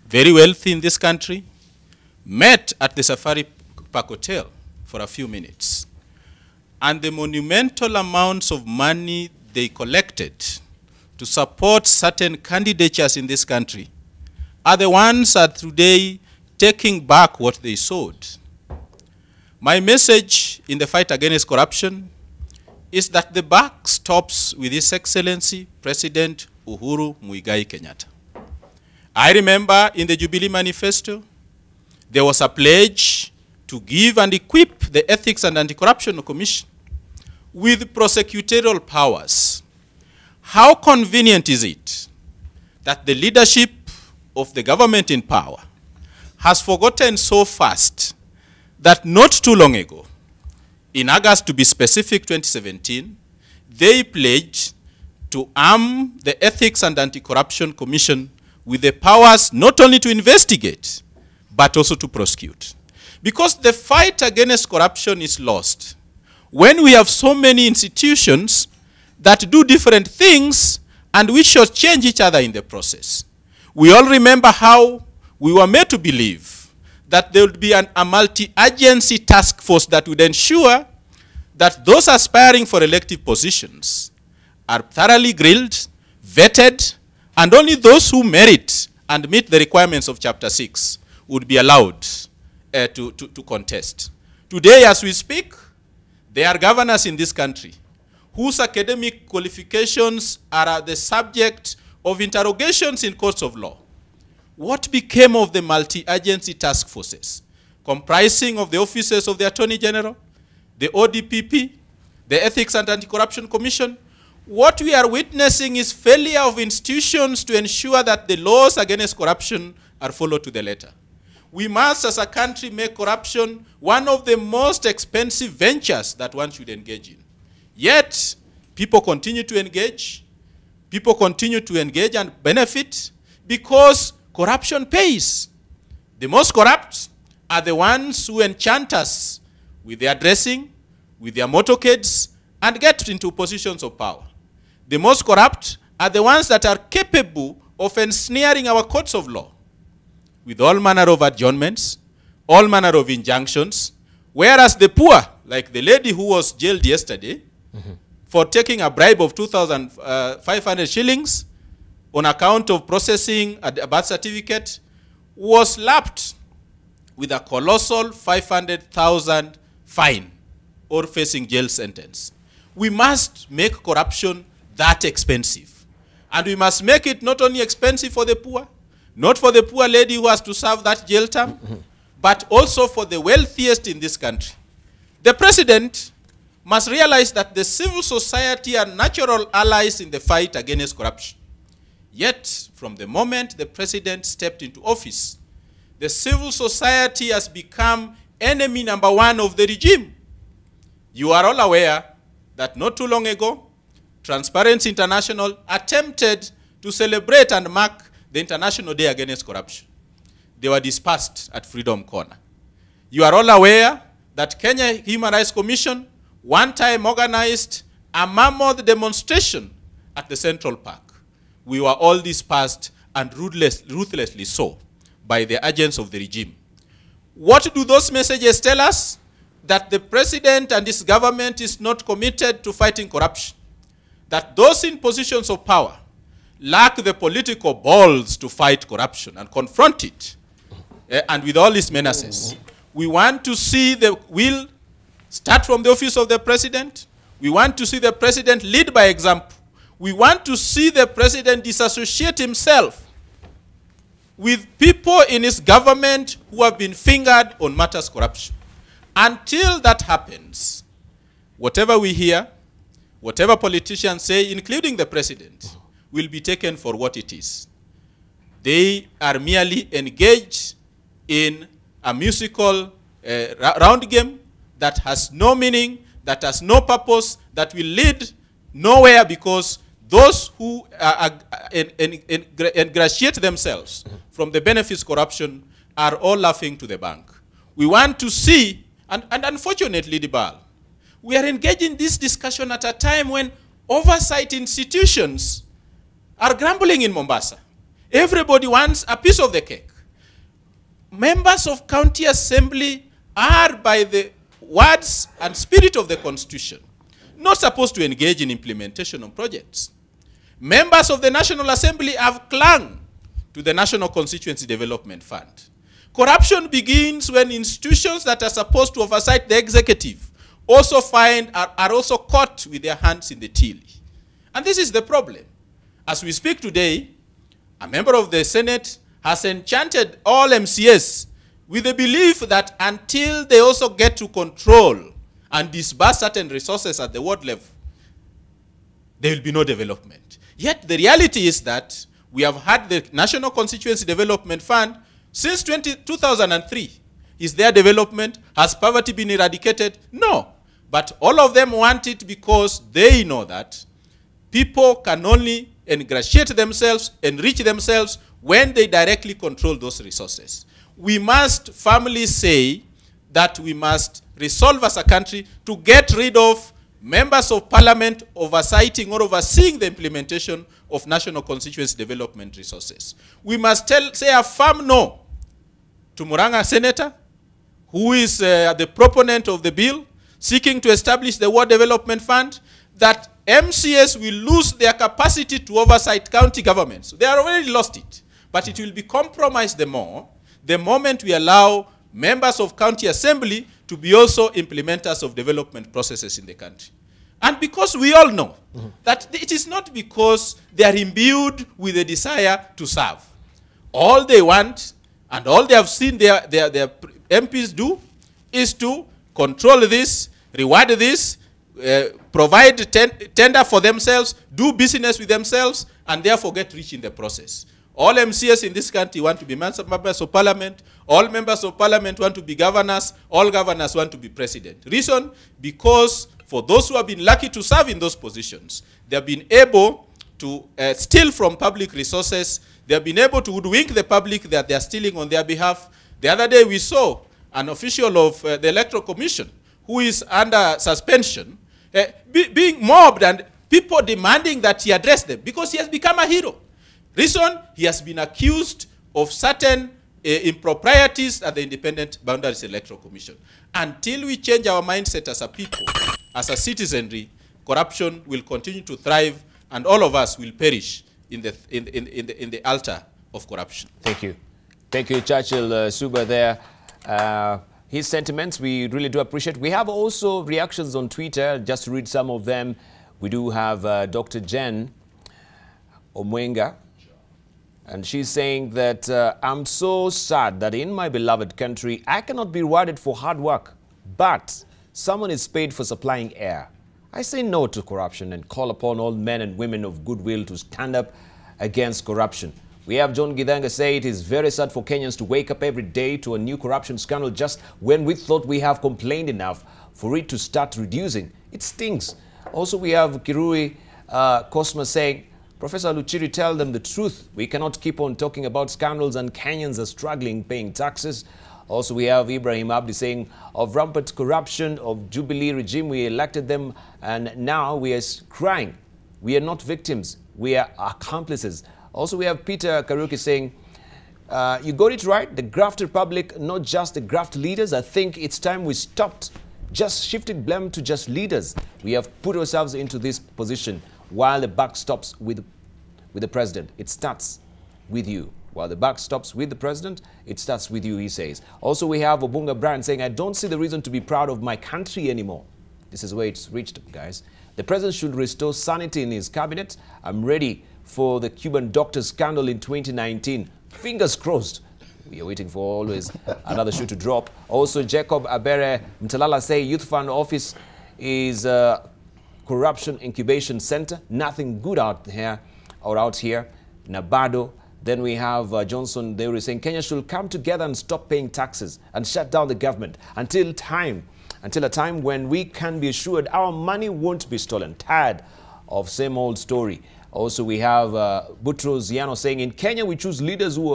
very wealthy in this country, met at the Safari Park Hotel for a few minutes. And the monumental amounts of money they collected to support certain candidatures in this country are the ones that today taking back what they sowed. My message in the fight against corruption is that the buck stops with His Excellency President Uhuru Muigai Kenyatta. I remember in the Jubilee Manifesto, there was a pledge to give and equip the Ethics and Anti-Corruption Commission with prosecutorial powers. How convenient is it that the leadership of the government in power has forgotten so fast that not too long ago, in August, to be specific, 2017, they pledged to arm the Ethics and Anti-Corruption Commission with the powers not only to investigate, but also to prosecute. Because the fight against corruption is lost when we have so many institutions that do different things and we should change each other in the process. We all remember how we were made to believe that there would be a multi-agency task force that would ensure that those aspiring for elective positions are thoroughly grilled, vetted, and only those who merit and meet the requirements of Chapter 6 would be allowed to contest. Today, as we speak, there are governors in this country whose academic qualifications are the subject of interrogations in courts of law. What became of the multi-agency task forces, comprising of the offices of the Attorney General, the ODPP, the Ethics and Anti-Corruption Commission? What we are witnessing is failure of institutions to ensure that the laws against corruption are followed to the letter. We must, as a country, make corruption one of the most expensive ventures that one should engage in. Yet, people continue to engage. People continue to engage and benefit because corruption pays. The most corrupt are the ones who enchant us with their dressing, with their motorcades, and get into positions of power. The most corrupt are the ones that are capable of ensnaring our courts of law with all manner of adjournments, all manner of injunctions, whereas the poor, like the lady who was jailed yesterday for taking a bribe of 2,500 shillings on account of processing a birth certificate, was slapped with a colossal 500,000 fine or facing jail sentence. We must make corruption that expensive. And we must make it not only expensive for the poor, not for the poor lady who has to serve that jail term, but also for the wealthiest in this country. The president must realize that the civil society are natural allies in the fight against corruption. Yet, from the moment the president stepped into office, the civil society has become enemy number one of the regime. You are all aware that not too long ago, Transparency International attempted to celebrate and mark the International Day Against Corruption. They were dispersed at Freedom Corner. You are all aware that Kenya Human Rights Commission one time organized a mammoth demonstration at the Central Park. We were all dispersed and ruthlessly so by the agents of the regime. What do those messages tell us? That the president and his government is not committed to fighting corruption. That those in positions of power lack the political balls to fight corruption and confront it. And with all its menaces. We want to see the will start from the office of the president. We want to see the president lead by example. We want to see the president disassociate himself with people in his government who have been fingered on matters corruption. Until that happens, whatever we hear, whatever politicians say, including the president, will be taken for what it is. They are merely engaged in a musical round game that has no meaning, that has no purpose, that will lead nowhere, because those who ingratiate themselves from the benefits corruption are all laughing to the bank. We want to see, and unfortunately, Debarl, we are engaging in this discussion at a time when oversight institutions are grumbling in Mombasa. Everybody wants a piece of the cake. Members of county assembly are, by the words and spirit of the Constitution, not supposed to engage in implementation of projects. Members of the National Assembly have clung to the National Constituency Development Fund. Corruption begins when institutions that are supposed to oversight the executive also are also caught with their hands in the till. And this is the problem. As we speak today, a member of the Senate has enchanted all MCS with the belief that until they also get to control and disburse certain resources at the ward level, there will be no development. Yet the reality is that we have had the National Constituency Development Fund since 2003. Is there development? Has poverty been eradicated? No. But all of them want it because they know that people can only ingratiate themselves, enrich themselves when they directly control those resources. We must firmly say that we must resolve as a country to get rid of members of parliament oversighting or overseeing the implementation of national constituency development resources. We must say a firm no to Muranga Senator, who is the proponent of the bill, seeking to establish the Ward Development Fund, that MCAs will lose their capacity to oversight county governments. They have already lost it, but it will be compromised the more the moment we allow members of county assembly to be also implementers of development processes in the country. And because we all know that it is not because they are imbued with a desire to serve. All they want and all they have seen their MPs do is to control this, reward this, provide tender for themselves, do business with themselves, and therefore get rich in the process. All MCS in this country want to be members of parliament. All members of parliament want to be governors. All governors want to be president. Reason? Because for those who have been lucky to serve in those positions, they have been able to steal from public resources. They have been able to hoodwink the public that they are stealing on their behalf. The other day we saw an official of the Electoral Commission who is under suspension being mobbed and people demanding that he address them because he has become a hero. Reason? He has been accused of certain improprieties at the Independent Boundaries Electoral Commission. Until we change our mindset as a people, as a citizenry, corruption will continue to thrive and all of us will perish in the altar of corruption. Thank you. Thank you, Churchill, Suba there. His sentiments, we really do appreciate. We have also reactions on Twitter, just to read some of them. We do have Dr. Jen Omwenga. And she's saying that, I'm so sad that in my beloved country, I cannot be rewarded for hard work, but someone is paid for supplying air. I say no to corruption and call upon all men and women of goodwill to stand up against corruption. We have John Gidanga say it is very sad for Kenyans to wake up every day to a new corruption scandal just when we thought we have complained enough for it to start reducing. It stings. Also, we have Kirui Cosma saying, Professor Luchiri, tell them the truth. We cannot keep on talking about scandals and Kenyans are struggling paying taxes. Also, we have Ibrahim Abdi saying, of rampant corruption of Jubilee regime, we elected them and now we are crying. We are not victims. We are accomplices. Also, we have Peter Karuki saying, you got it right, the graft republic, not just the graft leaders. I think it's time we stopped just shifting blame to just leaders. We have put ourselves into this position while the buck stops with the president. It starts with you. While the buck stops with the president, it starts with you, he says. Also, we have Obunga Brian saying, I don't see the reason to be proud of my country anymore. This is where it's reached, guys. The president should restore sanity in his cabinet. I'm ready for the Cuban doctor scandal in 2019. Fingers crossed. We are waiting for always another shoe to drop. Also, Jacob Abere Mtalala say Youth Fund Office is a corruption incubation center. Nothing good out here or out here. Nabado. Then we have Johnson. They were saying Kenya should come together and stop paying taxes and shut down the government until a time when we can be assured our money won't be stolen. Tired of same old story. Also, we have Butros Yano saying in Kenya we choose leaders who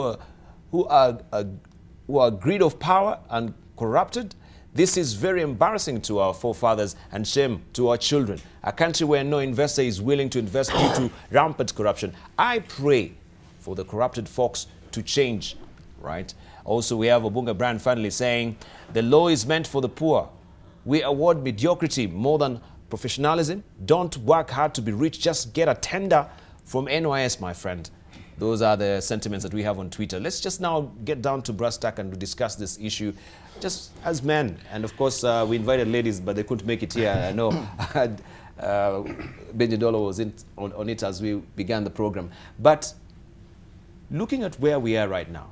are greed of power and corrupted. This is very embarrassing to our forefathers and shame to our children. A country where no investor is willing to invest due to rampant corruption. I pray for the corrupted folks to change, right? Also, we have Obunga Brand finally saying, the law is meant for the poor. We award mediocrity more than professionalism. Don't work hard to be rich. Just get a tender from NYS, my friend. Those are the sentiments that we have on Twitter. Let's just now get down to brass tack and discuss this issue just as men. And of course, we invited ladies, but they couldn't make it here. I know Benji Ndolo was on it as we began the program. But looking at where we are right now,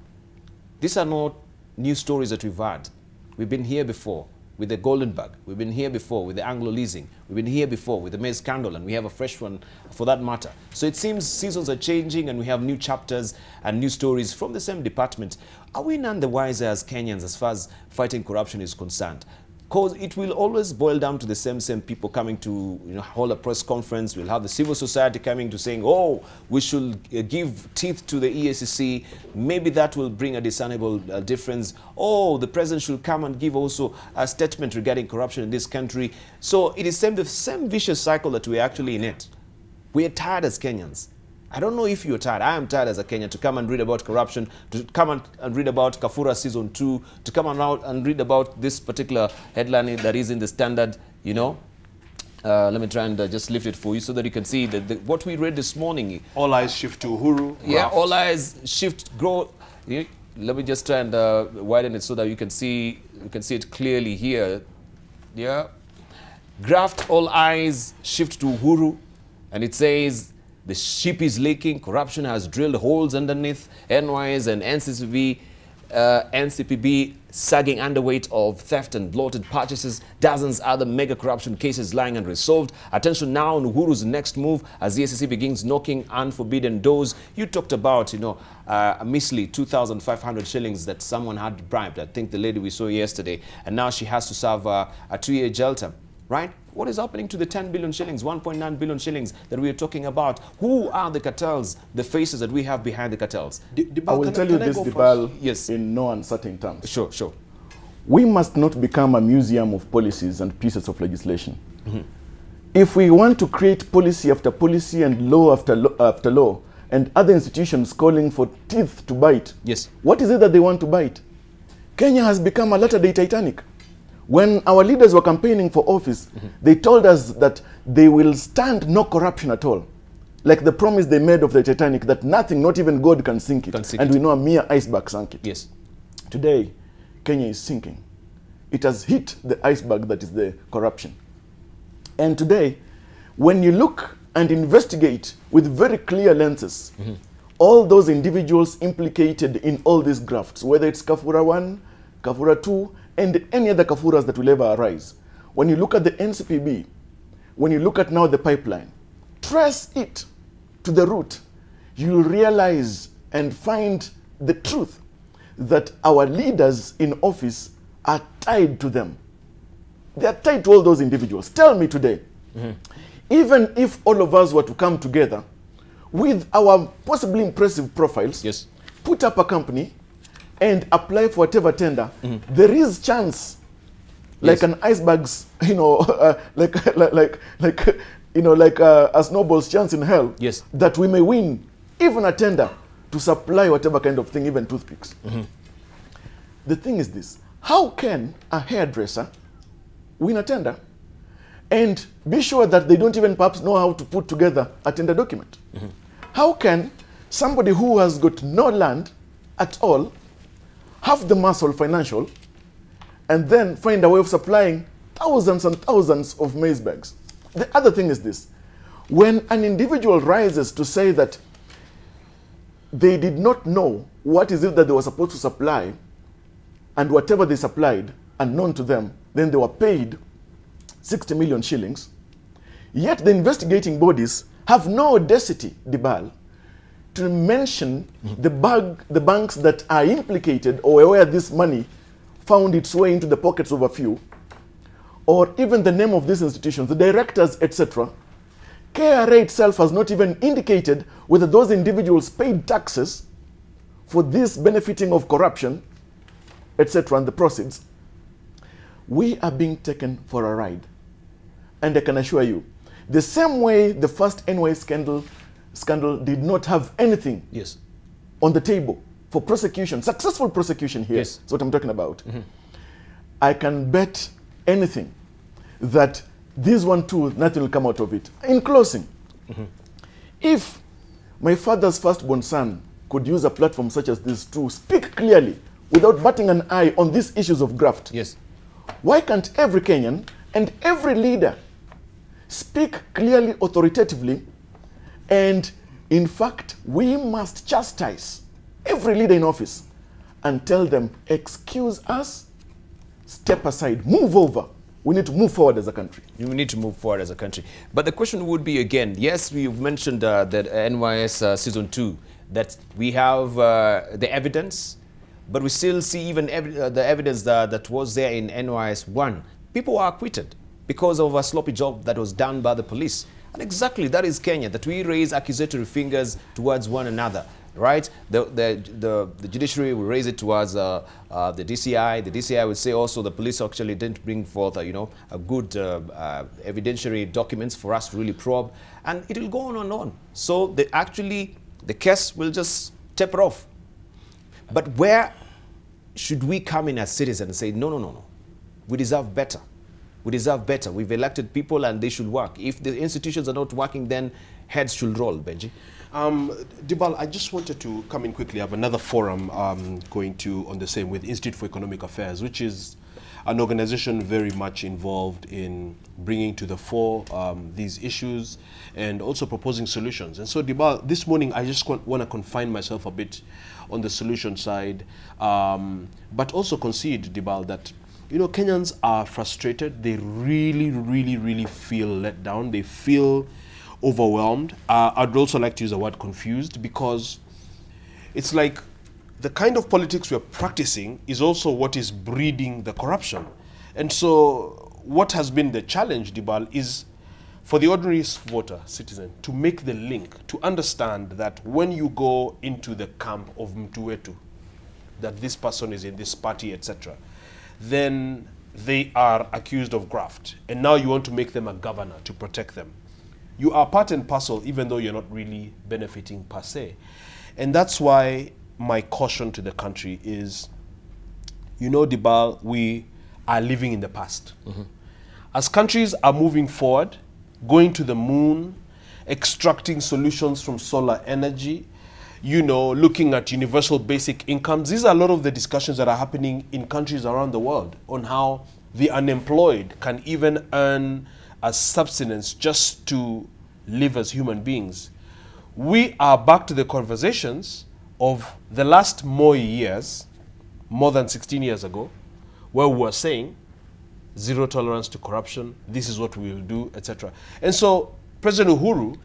these are not new stories that we've had. We've been here before with the Golden Bug. We've been here before with the Anglo leasing. We've been here before with the maize scandal, and we have a fresh one for that matter. So it seems seasons are changing and we have new chapters and new stories from the same department. Are we none the wiser as Kenyans as far as fighting corruption is concerned? Because it will always boil down to the same people coming to hold a press conference. We'll have the civil society coming to saying, oh, we should give teeth to the EACC. Maybe that will bring a discernible difference. Oh, the president should come and give also a statement regarding corruption in this country. So it is the same vicious cycle that we're actually in it. We're tired as Kenyans. I don't know if you're tired. I am tired as a Kenyan to come and read about corruption, to come and read about Kafura Season 2, to come out and read about this particular headline that is in the Standard, Let me try and just lift it for you so that you can see what we read this morning. All eyes shift to Uhuru. Yeah, graft. all eyes shift, grow. Let me just try and widen it so that you can see it clearly here. Yeah. Graft, all eyes shift to Uhuru. And it says, the ship is leaking, corruption has drilled holes underneath, NYS and NCPB sagging underweight of theft and bloated purchases, dozens other mega corruption cases lying unresolved. Attention now on Uhuru's next move as the EACC begins knocking unforbidden doors. You talked about, a measly 2,500 shillings that someone had bribed. I think the lady we saw yesterday, and now she has to serve a 2-year jail term. Right? What is happening to the 10 billion shillings, 1.9 billion shillings that we are talking about? Who are the cartels, the faces that we have behind the cartels? I will tell you this, Debarl, yes, in no uncertain terms. Sure. We must not become a museum of policies and pieces of legislation. If we want to create policy after policy and law after law, and other institutions calling for teeth to bite, yes, what is it that they want to bite? Kenya has become a latter-day Titanic. When our leaders were campaigning for office, they told us that they will stand no corruption at all. Like the promise they made of the Titanic, that nothing, not even God, can sink it. And we know a mere iceberg sank it. Yes. Today, Kenya is sinking. It has hit the iceberg that is the corruption. And today, when you look and investigate with very clear lenses, all those individuals implicated in all these grafts, whether it's Kafura 1, Kafura 2, and any other Kafuras that will ever arise. When you look at the NCPB, when you look at now the pipeline, trace it to the root, you'll realize and find the truth that our leaders in office are tied to them. They are tied to all those individuals. Tell me today, even if all of us were to come together with our possibly impressive profiles, yes, put up a company, and apply for whatever tender, there is chance, like an iceberg's, like a snowball's chance in hell, yes, that we may win even a tender to supply whatever kind of thing, even toothpicks. The thing is this: how can a hairdresser win a tender and be sure that they don't even perhaps know how to put together a tender document? How can somebody who has got no land at all have the muscle financial and then find a way of supplying thousands and thousands of maize bags? The other thing is this: when an individual rises to say that they did not know what is it that they were supposed to supply, and whatever they supplied, unknown to them, then they were paid 60 million shillings, yet the investigating bodies have no audacity, Debarl, to mention the banks that are implicated or where this money found its way into the pockets of a few, or even the name of these institutions, the directors, etc. KRA itself has not even indicated whether those individuals paid taxes for this benefiting of corruption, etc., and the proceeds. We are being taken for a ride. And I can assure you, the same way the first NY scandal did not have anything on the table for prosecution, successful prosecution here, that's what I'm talking about. I can bet anything that this one too, nothing will come out of it. In closing, if my father's firstborn son could use a platform such as this to speak clearly without batting an eye on these issues of graft, why can't every Kenyan and every leader speak clearly, authoritatively? And in fact, we must chastise every leader in office and tell them, excuse us, step aside, move over. We need to move forward as a country. We need to move forward as a country. But the question would be again, yes, we've mentioned that NYS Season 2, that we have the evidence, but we still see even the evidence that was there in NYS 1, people were acquitted because of a sloppy job that was done by the police. And exactly that is Kenya, that we raise accusatory fingers towards one another, right? The judiciary will raise it towards the DCI. The DCI would say also the police actually didn't bring forth, a good evidentiary documents for us to really probe. And it will go on and on. So the case will just taper off. But where should we come in as citizens and say, no, no, no, no, we deserve better. We deserve better. We've elected people and they should work. If the institutions are not working, then heads should roll, Benji. Debarl, I just wanted to come in quickly. I have another forum going to on the same with Institute for Economic Affairs, which is an organization very much involved in bringing to the fore these issues and also proposing solutions. And so, Debarl, this morning I just want to confine myself a bit on the solution side, but also concede, Debarl, that Kenyans are frustrated. They really, really, really feel let down. They feel overwhelmed. I'd also like to use the word confused, because it's like the kind of politics we're practicing is also what is breeding the corruption. And so what has been the challenge, Debarl, is for the ordinary voter, citizen, to make the link, to understand that when you go into the camp of Mtuwetu, that this person is in this party, etc., then they are accused of graft. And now you want to make them a governor to protect them. You are part and parcel, even though you're not really benefiting per se. And that's why my caution to the country is, Debarl, we are living in the past. Mm-hmm. As countries are moving forward, going to the moon, extracting solutions from solar energy, looking at universal basic incomes. These are a lot of the discussions that are happening in countries around the world on how the unemployed can even earn a subsistence just to live as human beings. We are back to the conversations of the last more years, more than 16 years ago, where we were saying zero tolerance to corruption, this is what we will do, etc. And so President Uhuru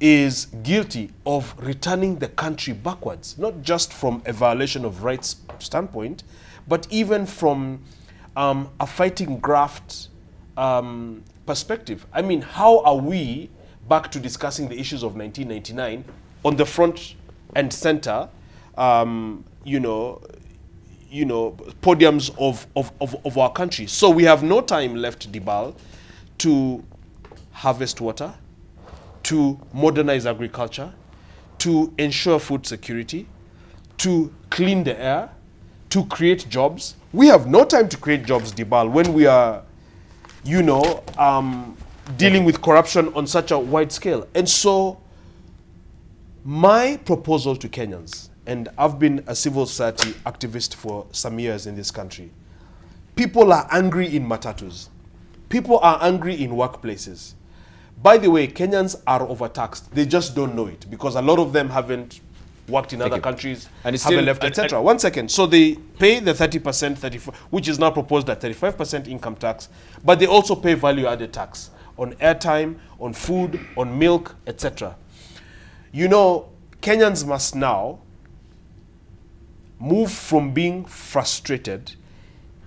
is guilty of returning the country backwards, not just from a violation of rights standpoint, but even from a fighting graft perspective. I mean, how are we back to discussing the issues of 1999 on the front and center, podiums of our country? So we have no time left, Debarl, to harvest water, to modernize agriculture, to ensure food security, to clean the air, to create jobs. We have no time to create jobs, Debarl, when we are, dealing with corruption on such a wide scale. And so my proposal to Kenyans, and I've been a civil society activist for some years in this country, people are angry in matatus. People are angry in workplaces. By the way, Kenyans are overtaxed. They just don't know it, because a lot of them haven't worked in other countries, and haven't left, etc. 1 second. So they pay the 30%, 34, which is now proposed at 35% income tax, but they also pay value-added tax on airtime, on food, on milk, etc. Kenyans must now move from being frustrated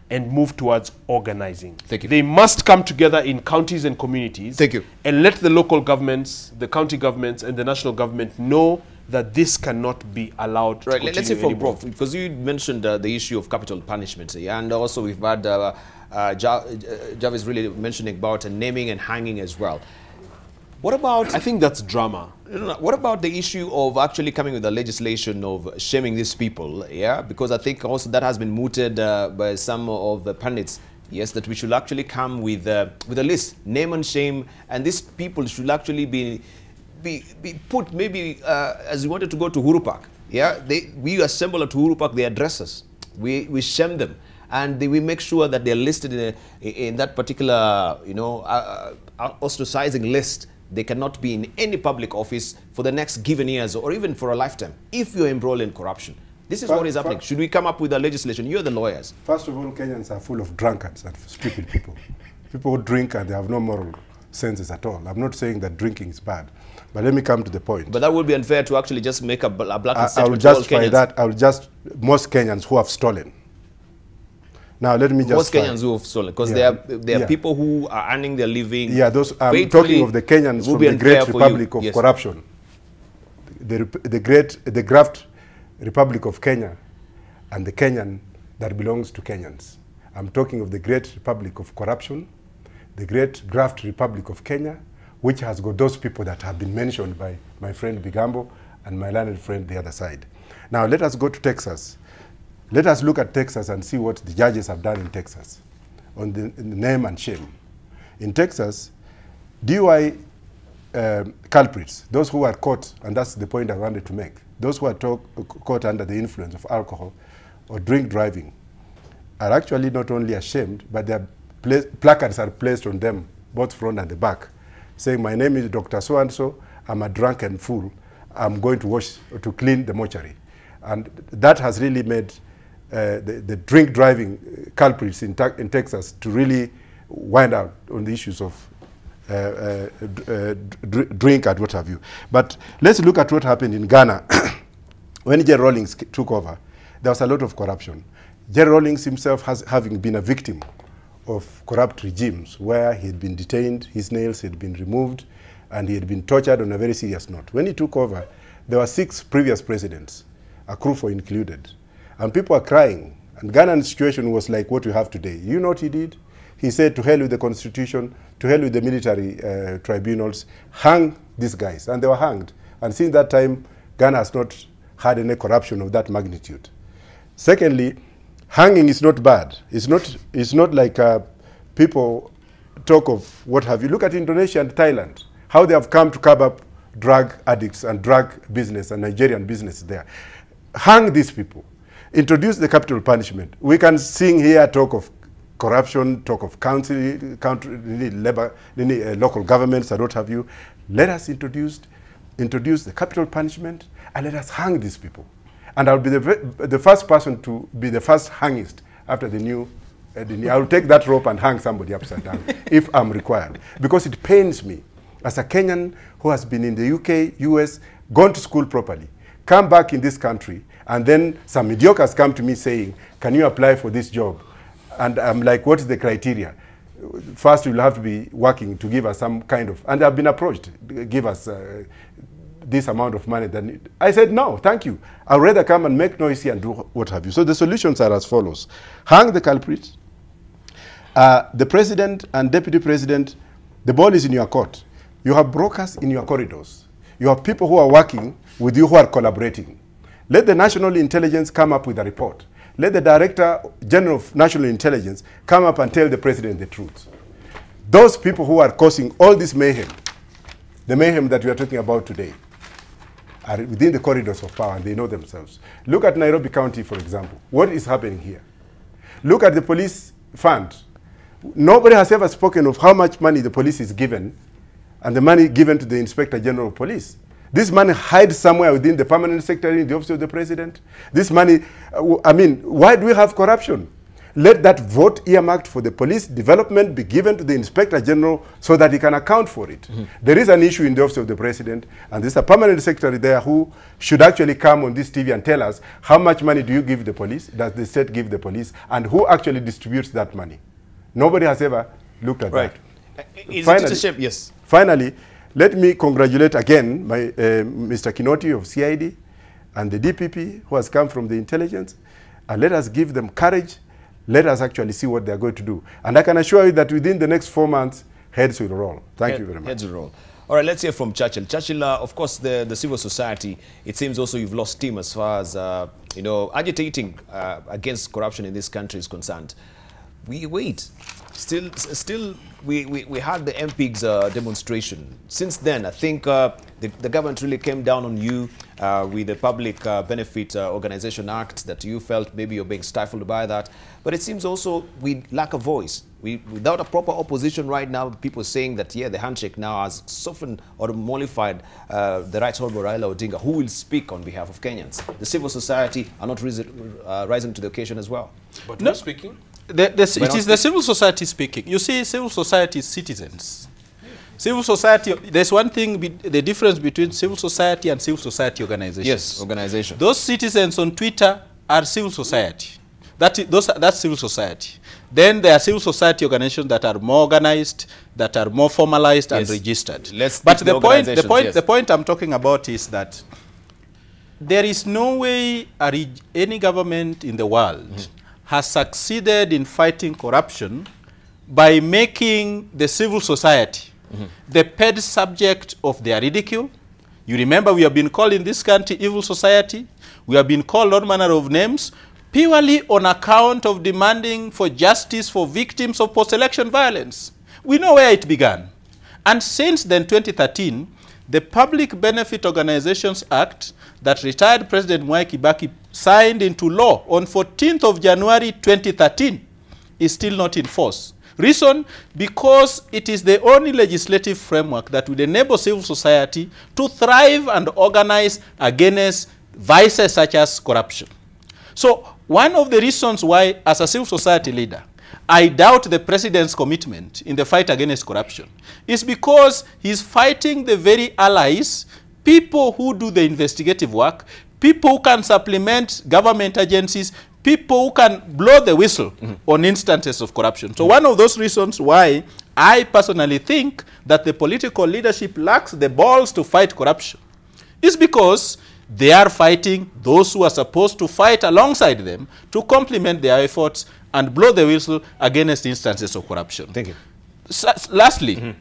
and move towards organizing. Thank you. They must come together in counties and communities. Thank you. And let the local governments, the county governments, and the national government know that this cannot be allowed to continue. Let's say for Prof, because you mentioned the issue of capital punishment, and also we've had Jarvis really mentioning about naming and hanging as well. What about... I think that's drama. What about the issue of actually coming with a legislation of shaming these people? Yeah, because I think also that has been mooted by some of the pundits. Yes, that we should actually come with a list, name and shame, and these people should actually be put maybe as we wanted to go to Uhuru Park. Yeah, we assemble at Uhuru Park, they address us. We shame them, and we make sure that they're listed in that particular, ostracizing list. They cannot be in any public office for the next given years or even for a lifetime if you're embroiled in corruption. This is what is happening. Should we come up with a legislation? You're the lawyers. First of all, Kenyans are full of drunkards and stupid people. People who drink and they have no moral senses at all. I'm not saying that drinking is bad, but let me come to the point. But that would be unfair to actually just make a blanket statement. I will justify that. Most Kenyans who have stolen. Now let me just... Most Kenyans who have stolen, because there are people who are earning their living. Yeah, those I'm talking of the Kenyans from the great Republic of Corruption. The graft Republic of Kenya and the Kenyan that belongs to Kenyans. I'm talking of the great Republic of Corruption, the great graft Republic of Kenya, which has got those people that have been mentioned by my friend Bigambo and my learned friend the other side. Now let us go to Texas. Let us look at Texas and see what the judges have done in Texas on the name and shame. In Texas, DUI culprits, those who are caught, and that's the point I wanted to make, those who are caught under the influence of alcohol or drink driving are actually not only ashamed, but their placards are placed on them, both front and the back, saying, my name is Dr. So-and-so, I'm a drunken fool, I'm going to wash, to clean the mortuary. And that has really made the drink driving culprits in Texas to really wind out on the issues of drink and what have you. But let's look at what happened in Ghana. When Jerry Rawlings took over, there was a lot of corruption. Jerry Rawlings himself having been a victim of corrupt regimes where he had been detained, his nails had been removed, and he had been tortured on a very serious note. When he took over, there were 6 previous presidents, Akufo included. And people are crying. And Ghana's situation was like what we have today. You know what he did? He said, to hell with the constitution, to hell with the military tribunals, hang these guys. And they were hanged. And since that time, Ghana has not had any corruption of that magnitude. Secondly, hanging is not bad. It's not like people talk of what have you. Look at Indonesia and Thailand, how they have come to curb up drug addicts and drug business and Nigerian business there. Hang these people. Introduce the capital punishment. We can sing here talk of corruption, talk of country, labor, local governments and what have you. Let us introduce the capital punishment and let us hang these people. And I'll be the first person to be the first hangist after the new I'll take that rope and hang somebody upside down if I'm required. Because it pains me as a Kenyan who has been in the UK, US, gone to school properly, come back in this country, and then some mediocres come to me saying, can you apply for this job? And I'm like, what is the criteria? First, you'll have to be working to give us some kind of, and I've been approached, give us this amount of money. Then I said, no, thank you. I'd rather come and make noise here and do what have you. So the solutions are as follows. Hang the culprits. The president and deputy president, the ball is in your court. You have brokers in your corridors. You have people who are working with you who are collaborating. Let the National Intelligence come up with a report. Let the Director General of National Intelligence come up and tell the president the truth. Those people who are causing all this mayhem, the mayhem that we are talking about today, are within the corridors of power and they know themselves. Look at Nairobi County, for example. What is happening here? Look at the police fund. Nobody has ever spoken of how much money the police is given and the money given to the Inspector General of Police. This money hides somewhere within the permanent secretary in the office of the president. This money, I mean, why do we have corruption? Let that vote earmarked for the police development be given to the Inspector General so that he can account for it. Mm-hmm. There is an issue in the office of the president, and there's a permanent secretary there who should actually come on this TV and tell us how much money do you give the police, does the state give the police, and who actually distributes that money. Nobody has ever looked at that. Is it a shame? Yes. Finally, let me congratulate again my, Mr. Kinoti of CID and the DPP who has come from the intelligence, and let us give them courage. Let us actually see what they are going to do. And I can assure you that within the next 4 months, heads will roll. Thank you very much. Heads will roll. All right, let's hear from Churchill. Churchill, of course, the civil society, it seems also you've lost steam as far as, you know, agitating against corruption in this country is concerned. We wait. Still, we had the MPs demonstration. Since then, I think the government really came down on you with the Public Benefit Organization Act that you felt maybe you're being stifled by that. But it seems also we lack a voice. Without a proper opposition right now, people saying that, yeah, the handshake now has softened or mollified the Right Honorable Raila Odinga, who will speak on behalf of Kenyans. The civil society are not rising to the occasion as well. But no speaking? It is the civil society speaking. You see, civil society is citizens. Civil society, there's one thing, the difference between civil society and civil society organizations. Yes, organization. Those citizens on Twitter are civil society. That's civil society. Then there are civil society organizations that are more organized, that are more formalized and registered. But the point I'm talking about is that there is no way any government in the world has succeeded in fighting corruption by making the civil society the pet subject of their ridicule. You remember we have been called in this country evil society. We have been called all manner of names purely on account of demanding for justice for victims of post-election violence. We know where it began. And since then, 2013, the Public Benefit Organizations Act that retired President Mwai Kibaki signed into law on 14th of January 2013 is still not in force. Reason? Because it is the only legislative framework that would enable civil society to thrive and organize against vices such as corruption. So one of the reasons why, as a civil society leader, I doubt the president's commitment in the fight against corruption is because he's fighting the very allies, people who do the investigative work, people who can supplement government agencies, people who can blow the whistle on instances of corruption. So one of those reasons why I personally think that the political leadership lacks the balls to fight corruption is because they are fighting those who are supposed to fight alongside them to complement their efforts and blow the whistle against instances of corruption. Thank you. Lastly,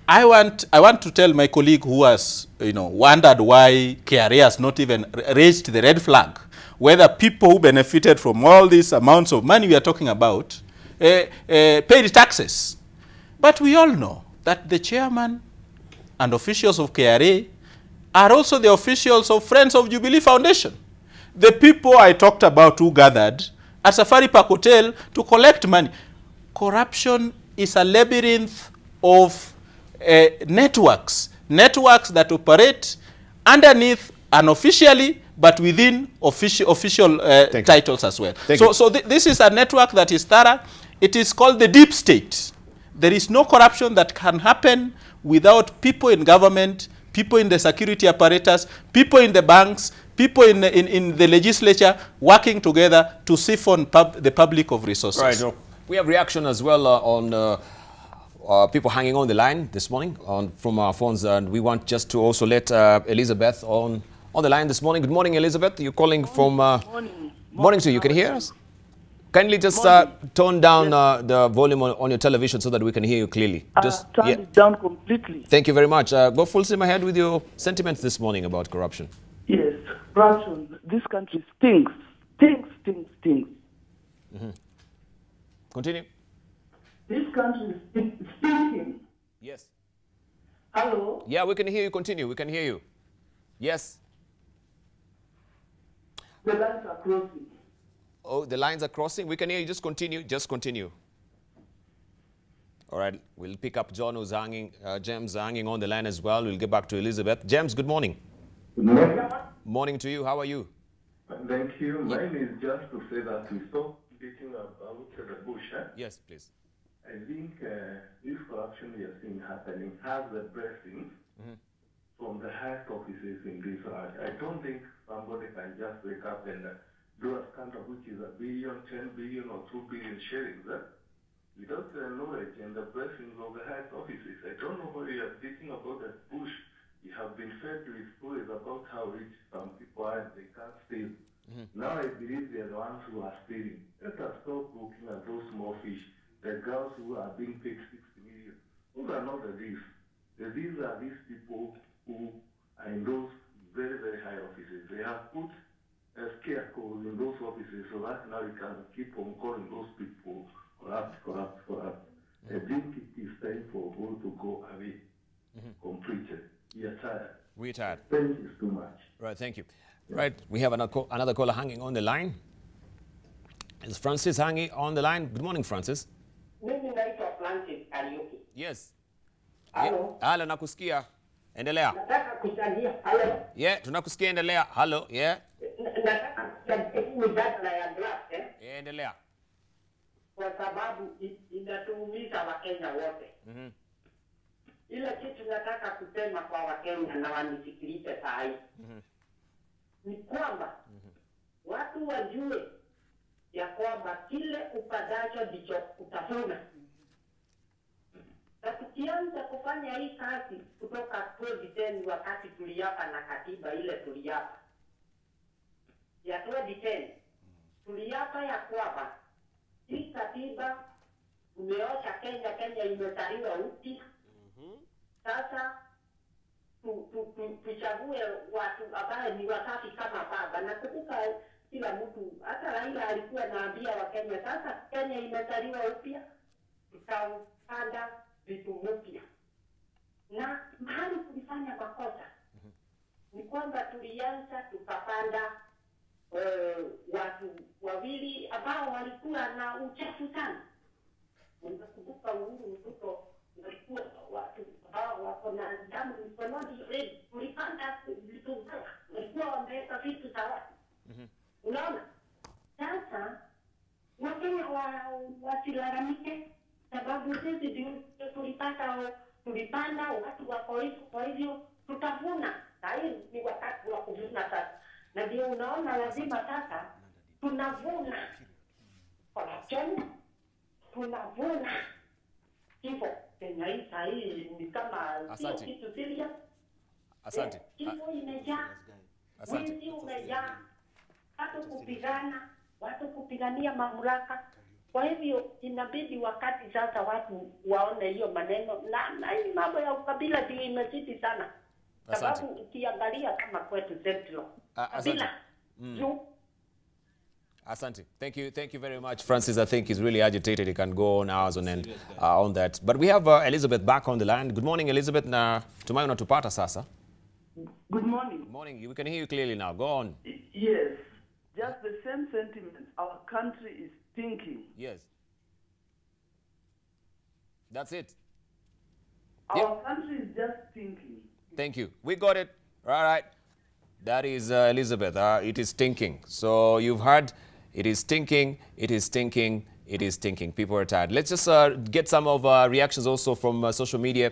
I want to tell my colleague who has wondered why KRA has not even raised the red flag, whether people who benefited from all these amounts of money we are talking about paid taxes. But we all know that the chairman and officials of KRA are also the officials of Friends of Jubilee Foundation. The people I talked about who gathered at Safari Park Hotel to collect money. Corruption is a labyrinth of networks that operate underneath unofficially, but within official titles as well. So this is a network that is thorough. It is called the deep state. There is no corruption that can happen without people in government, people in the security apparatus, people in the banks, people in the legislature working together to siphon the public of resources. Right. No. We have reaction as well on people hanging on the line this morning from our phones, and we want just to also let Elizabeth on the line this morning. Good morning, Elizabeth. You're calling from... Morning to you. Can you hear us? Kindly just tone down the volume on your television so that we can hear you clearly. Just turn it down completely. Thank you very much. Go full steam ahead with your sentiments this morning about corruption. Yes, corruption. This country stinks. Stinks. Continue. This country is stinking. Yes. Hello? Yeah, we can hear you. Continue. We can hear you. Yes. The lines are crossing. Oh, the lines are crossing. We can hear you. Just continue. Just continue. All right. We'll pick up John who's hanging, James hanging on the line as well. We'll get back to Elizabeth. James, good morning. Good morning. Morning to you. How are you? Thank you. Mine is just to say that we stop beating about the bush. Yes, please. I think this corruption we are seeing happening has the blessings from the highest offices in this art. I don't think somebody can just wake up and do a scandal which is $1 billion, 10 billion, or 2 billion shillings without the knowledge and the blessings of the highest offices. I don't know what you are speaking about the bush. You have been fed with stories about how rich some people are and they can't steal. Now I believe they are the ones who are stealing. Let us stop looking at those small fish, the girls who are being paid 60 million. Those are not the thieves. The thieves are these people who are in those very, very high offices. They have put scarecrows in those offices so that now we can keep on calling those people corrupt. I think it is time for all to go away completely. We are tired. We're tired. Thank you too much. Right, thank you. Right, we have another caller hanging on the line. Is Francis hanging on the line? Good morning, Francis. Mimi naitwa Francis Kariuki. Yes. Hello. Halo, nakusikia. Endelea. Nataka kuchangia. Hello. Yeah, tunakusikia, endelea. Halo, yeah. Nataka kuchangia mijadala ya draft Endelea. kwa sababu inatuumiza Wakenya wote. Ile kitu nataka kusema kwa Wakenya na wanisikilize saa hii ni kwamba watu wajue ya kwamba kile upandacho ndicho utavuna. Na tukianza kufanya hii kazi kutoka 2010 wakati tuliapa na katiba ile tuliapa ya 2010, tuliapa ya kwamba hii katiba umeosha Kenya, Kenya imezaliwa upya. Sasa tuchague watu ambao ni wasafi kama baba. Na kukuka kila mtu, hata Raila alikuwa anaambia wa Kenya, sasa Kenya imezaliwa upya, tutapanda vitu mpya. Na mahali tulifanya makosa ni kwamba tulianza tukapanda watu wawili ambao walikuwa na uchafu sana. Unakumbuka Uhuru mtoto walikuwa watu ambao wako na damu mikononi, tulipanda vitu, walikuwa wameweka vitu za watu. Unaona? Sasa Wakenya wasilalamike, sababu sisi tulipanda watu wako hivyo, kwa hivyo tutavuna. Na hii ni wakati wa kuvuna sasa. Na ndio unaona lazima sasa tunavuna corruption, tunavuna hivyo. Kenya hii ni kama sio kitu serious. Asante. Hivyo imejaa, wizi umejaa, watu kupigania mamlaka. Kwa hivyo inabidi wakati sasa watu waone hiyo maneno, na hii mambo ya ukabila ndio imezidi sana. Sababu ukiangalia kama kwetu Central, kabila Asante. Thank you very much. Francis, I think he's really agitated. He can go on hours on end on that. But we have Elizabeth back on the line. Good morning, Elizabeth. Na tumai unatupata sasa. Good morning. Good morning. We can hear you clearly now. Go on. Yes. Just the same sentiment. Our country is thinking. Yes. That's it. Our country is just thinking. Thank you. We got it. All right. That is Elizabeth. It is stinking. So you've heard, it is stinking, it is stinking, it is stinking. People are tired. Let's just get some of reactions also from social media.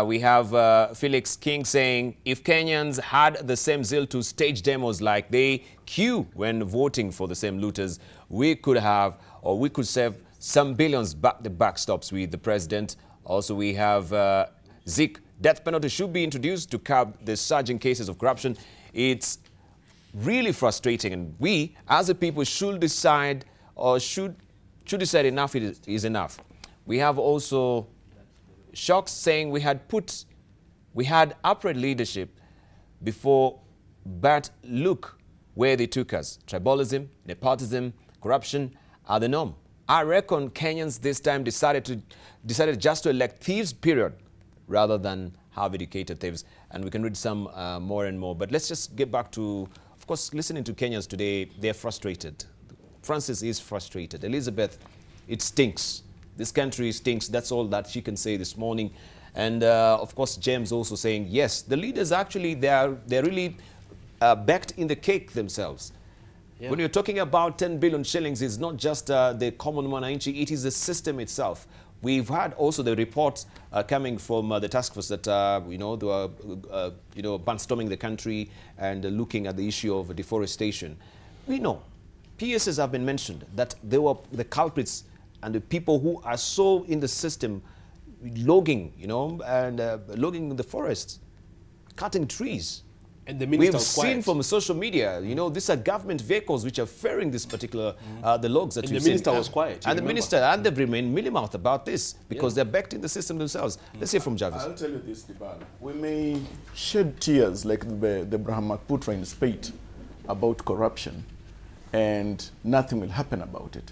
We have Felix King saying, if Kenyans had the same zeal to stage demos like they queue when voting for the same looters, we could have, or we could save some billions back-to-back stops with the president. Also, we have Zeke. Death penalty should be introduced to curb the surging cases of corruption. It's really frustrating, and we, as a people, should decide, or should decide enough is enough. We have also Shocks saying we had upright leadership before, but look where they took us. Tribalism, nepotism, corruption are the norm. I reckon Kenyans this time decided just to elect thieves, period, rather than have educated thieves. And we can read some more and more. But let's just get back to, of course, listening to Kenyans today. They're frustrated. Francis is frustrated. Elizabeth, it stinks. This country stinks. That's all that she can say this morning. And of course, James also saying, yes, the leaders actually, they're really baked in the cake themselves. Yeah. When you're talking about 10 billion shillings, it's not just the common mwananchi, it is the system itself. We've had also the reports coming from the task force that, they were, barnstorming the country and looking at the issue of deforestation. We know, PSs have been mentioned, that they were the culprits and the people who are so in the system, logging, and logging the forests, cutting trees. And the minister We've seen from social media, these are government vehicles which are ferrying this particular, the logs that we've seen. And the minister was quiet. And the minister, and they've remained mealy-mouthed about this because they're backed in the system themselves. Let's hear from Jarvis. I'll tell you this, Debarl. We may shed tears like the Abraham Makputra in Spate about corruption, and nothing will happen about it.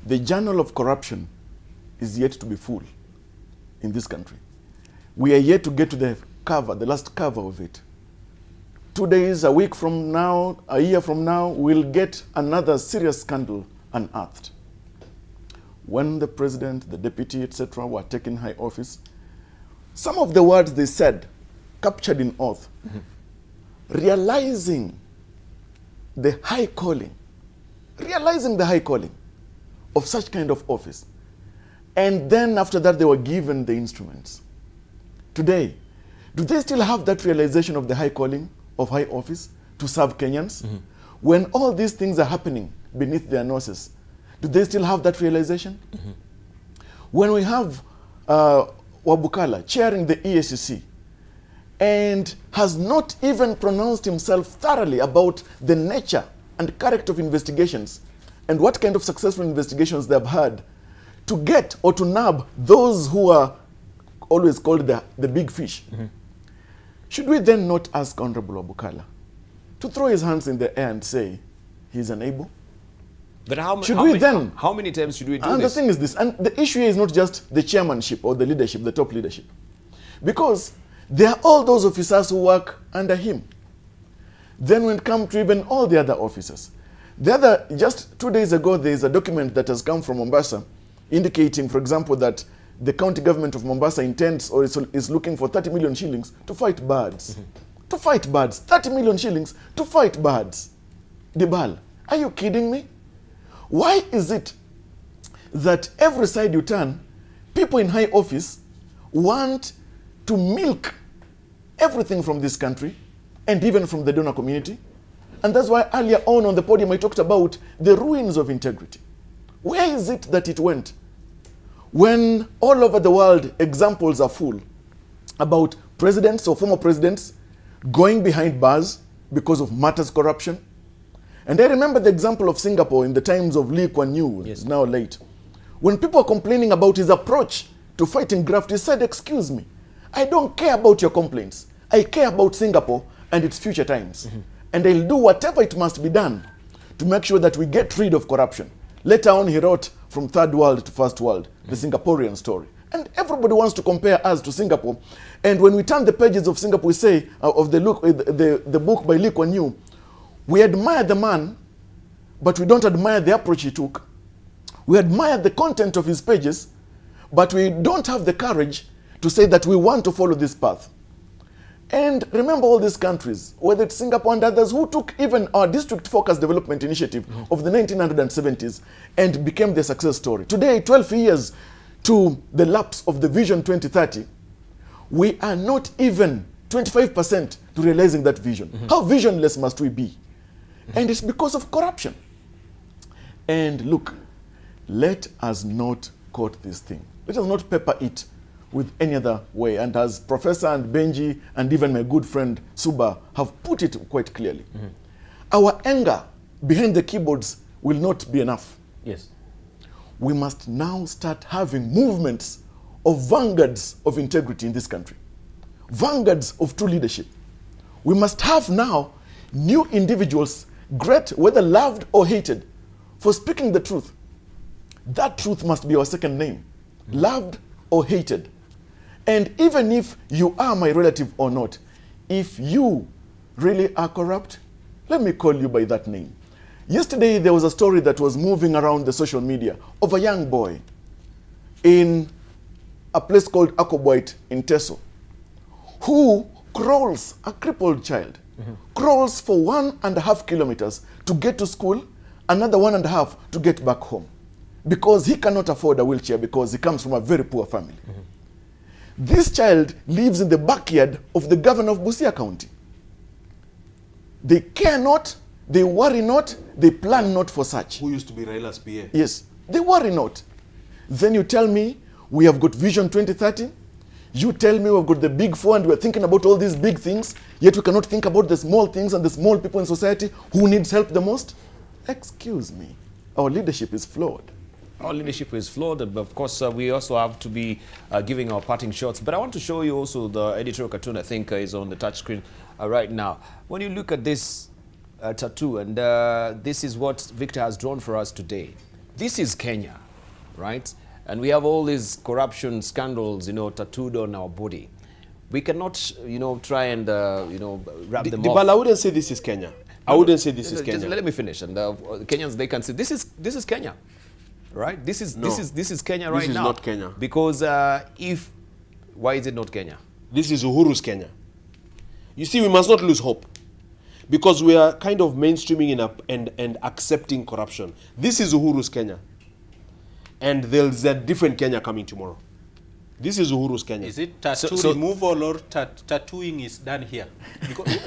The journal of corruption is yet to be full in this country. We are yet to get to the cover, the last cover of it. 2 days, a week from now, a year from now, we'll get another serious scandal unearthed. When the president, the deputy, etc., were taking high office, some of the words they said, captured in oath, realizing the high calling of such kind of office. And then after that, they were given the instruments. Today, do they still have that realization of the high calling of high office to serve Kenyans? When all these things are happening beneath their noses. Do they still have that realization? When we have Wabukala chairing the EACC and has not even pronounced himself thoroughly about the nature and character of investigations and what kind of successful investigations they have had to get or to nab those who are always called the big fish. Should we then not ask Honorable Wabukala to throw his hands in the air and say he's unable? But how many times should we do and this? The thing is this, and the issue is not just the chairmanship or the leadership, the top leadership. Because there are all those officers who work under him. Then when it comes to even all the other officers. Just 2 days ago, there is a document that has come from Mombasa indicating, for example, that the county government of Mombasa intends or is looking for 30 million shillings to fight birds. To fight birds. 30 million shillings to fight birds. Debarl, are you kidding me? Why is it that every side you turn, people in high office want to milk everything from this country and even from the donor community? And that's why earlier on the podium I talked about the ruins of integrity. Where is it that it went? When all over the world examples are full about presidents or former presidents going behind bars because of matters corruption. And I remember the example of Singapore in the times of Lee Kuan Yew, yes, now late. When people are complaining about his approach to fighting graft, he said, excuse me, I don't care about your complaints. I care about Singapore and its future times. And I'll do whatever it must be done to make sure that we get rid of corruption. Later on, he wrote From Third World to First World, the Singaporean story. And everybody wants to compare us to Singapore. And when we turn the pages of Singapore, we say, of the book by Lee Kuan Yew, we admire the man, but we don't admire the approach he took. We admire the content of his pages, but we don't have the courage to say that we want to follow this path. And remember all these countries, whether it's Singapore and others, who took even our district-focused development initiative of the 1970s and became the success story. Today, 12 years to the lapse of the Vision 2030, we are not even 25% to realizing that vision. How visionless must we be? And it's because of corruption. And look, let us not coat this thing. Let us not pepper it with any other way. And as Professor and Benji and even my good friend Suba have put it quite clearly, our anger behind the keyboards will not be enough. Yes. We must now start having movements of vanguards of integrity in this country. Vanguards of true leadership. We must have now new individuals, great, whether loved or hated, for speaking the truth. That truth must be our second name. Loved or hated. And even if you are my relative or not, if you really are corrupt, let me call you by that name. Yesterday, there was a story that was moving around the social media of a young boy in a place called Akobwait in Teso, who crawls, a crippled child, crawls for 1.5 kilometers to get to school, another 1.5 to get back home, because he cannot afford a wheelchair because he comes from a very poor family. This child lives in the backyard of the governor of Busia County. They care not, they worry not, they plan not for such. Who used to be Raila's PA? Yes, they worry not. Then you tell me we have got Vision 2030. You tell me we've got the big four and we're thinking about all these big things, yet we cannot think about the small things and the small people in society who needs help the most. Excuse me, our leadership is flawed. Our leadership is flawed, but of course we also have to be giving our parting shots. But I want to show you also the editorial cartoon, I think is on the touch screen right now. When you look at this tattoo, and this is what Victor has drawn for us today. This is Kenya, right? And we have all these corruption scandals, you know, tattooed on our body. We cannot, you know, try and, you know, wrap them off. I wouldn't say this is Kenya. I wouldn't say this is Kenya. Just let me finish, and Kenyans, they can say this is Kenya. Right? This is Kenya right now. This is not Kenya. Because why is it not Kenya? This is Uhuru's Kenya. You see, we must not lose hope, because we are kind of mainstreaming and accepting corruption. This is Uhuru's Kenya. And there's a different Kenya coming tomorrow. This is Uhuru's Kenya. Is it tattoo removal or tattooing is done here?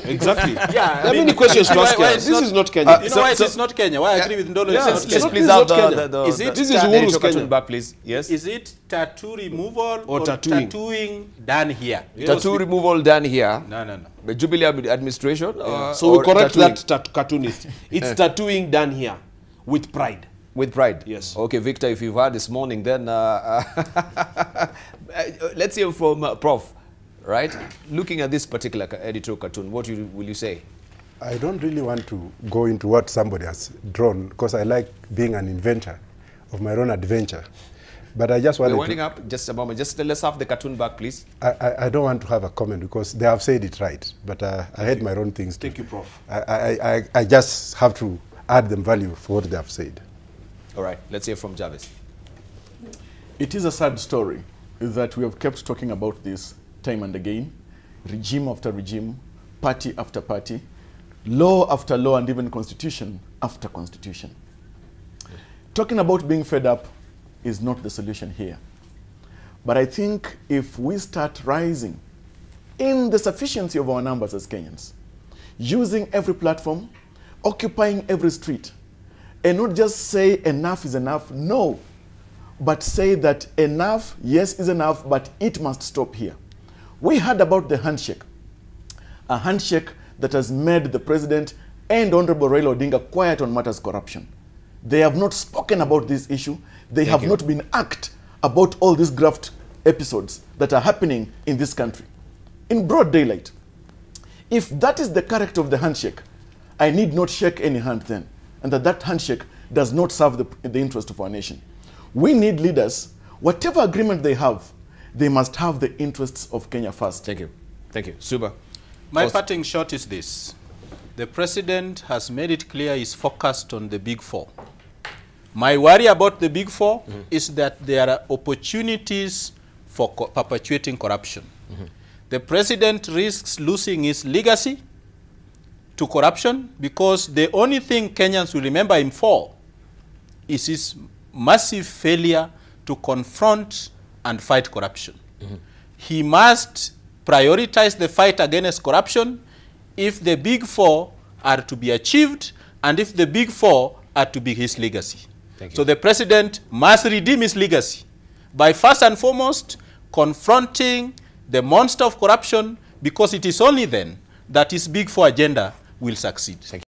Exactly. Yeah, There are many questions to ask here. This is not Kenya. You know why it's not Kenya? Why I agree with Ndolo? Let's It's not please Kenya. out This is Uhuru's Kenya. back, please. Yes. Is it tattoo removal Or tattooing? done here? Tattoo removal done here. No. The Jubilee administration. So we correct tattooing? that cartoonist. It's tattooing done here with pride. With pride. Yes. Okay, Victor, if you've heard this morning, then let's hear from Prof. Right? Looking at this particular editorial cartoon, what will you say? I don't really want to go into what somebody has drawn because I like being an inventor of my own adventure. But I just wanted We're winding up just a moment. Just let's have the cartoon back, please. I don't want to have a comment because they have said it right. But I had my own things. Thank you, Prof. I just have to add them value for what they have said. All right, let's hear from Jarvis. It is a sad story that we have kept talking about this time and again, regime after regime, party after party, law after law, and even constitution after constitution. Talking about being fed up is not the solution here. But I think if we start rising in the sufficiency of our numbers as Kenyans, using every platform, occupying every street, and not just say enough is enough, no, but say that enough, yes, is enough, but it must stop here. We heard about the handshake, a handshake that has made the president and Honorable Raila Odinga quiet on matters corruption. They have not spoken about this issue. They have not been asked about all these graft episodes that are happening in this country in broad daylight. If that is the character of the handshake, I need not shake any hand then, and that handshake does not serve the interest of our nation. We need leaders, whatever agreement they must have the interests of Kenya first. Thank you. Thank you. Suba. My parting shot is this. The president has made it clear he's focused on the big four. My worry about the big four is that there are opportunities for perpetuating corruption. The president risks losing his legacy to corruption because the only thing Kenyans will remember him for is his massive failure to confront and fight corruption. He must prioritize the fight against corruption if the big four are to be achieved and if the big four are to be his legacy. So the president must redeem his legacy by first and foremost confronting the monster of corruption, because it is only then that his big four agenda will succeed. Thank you.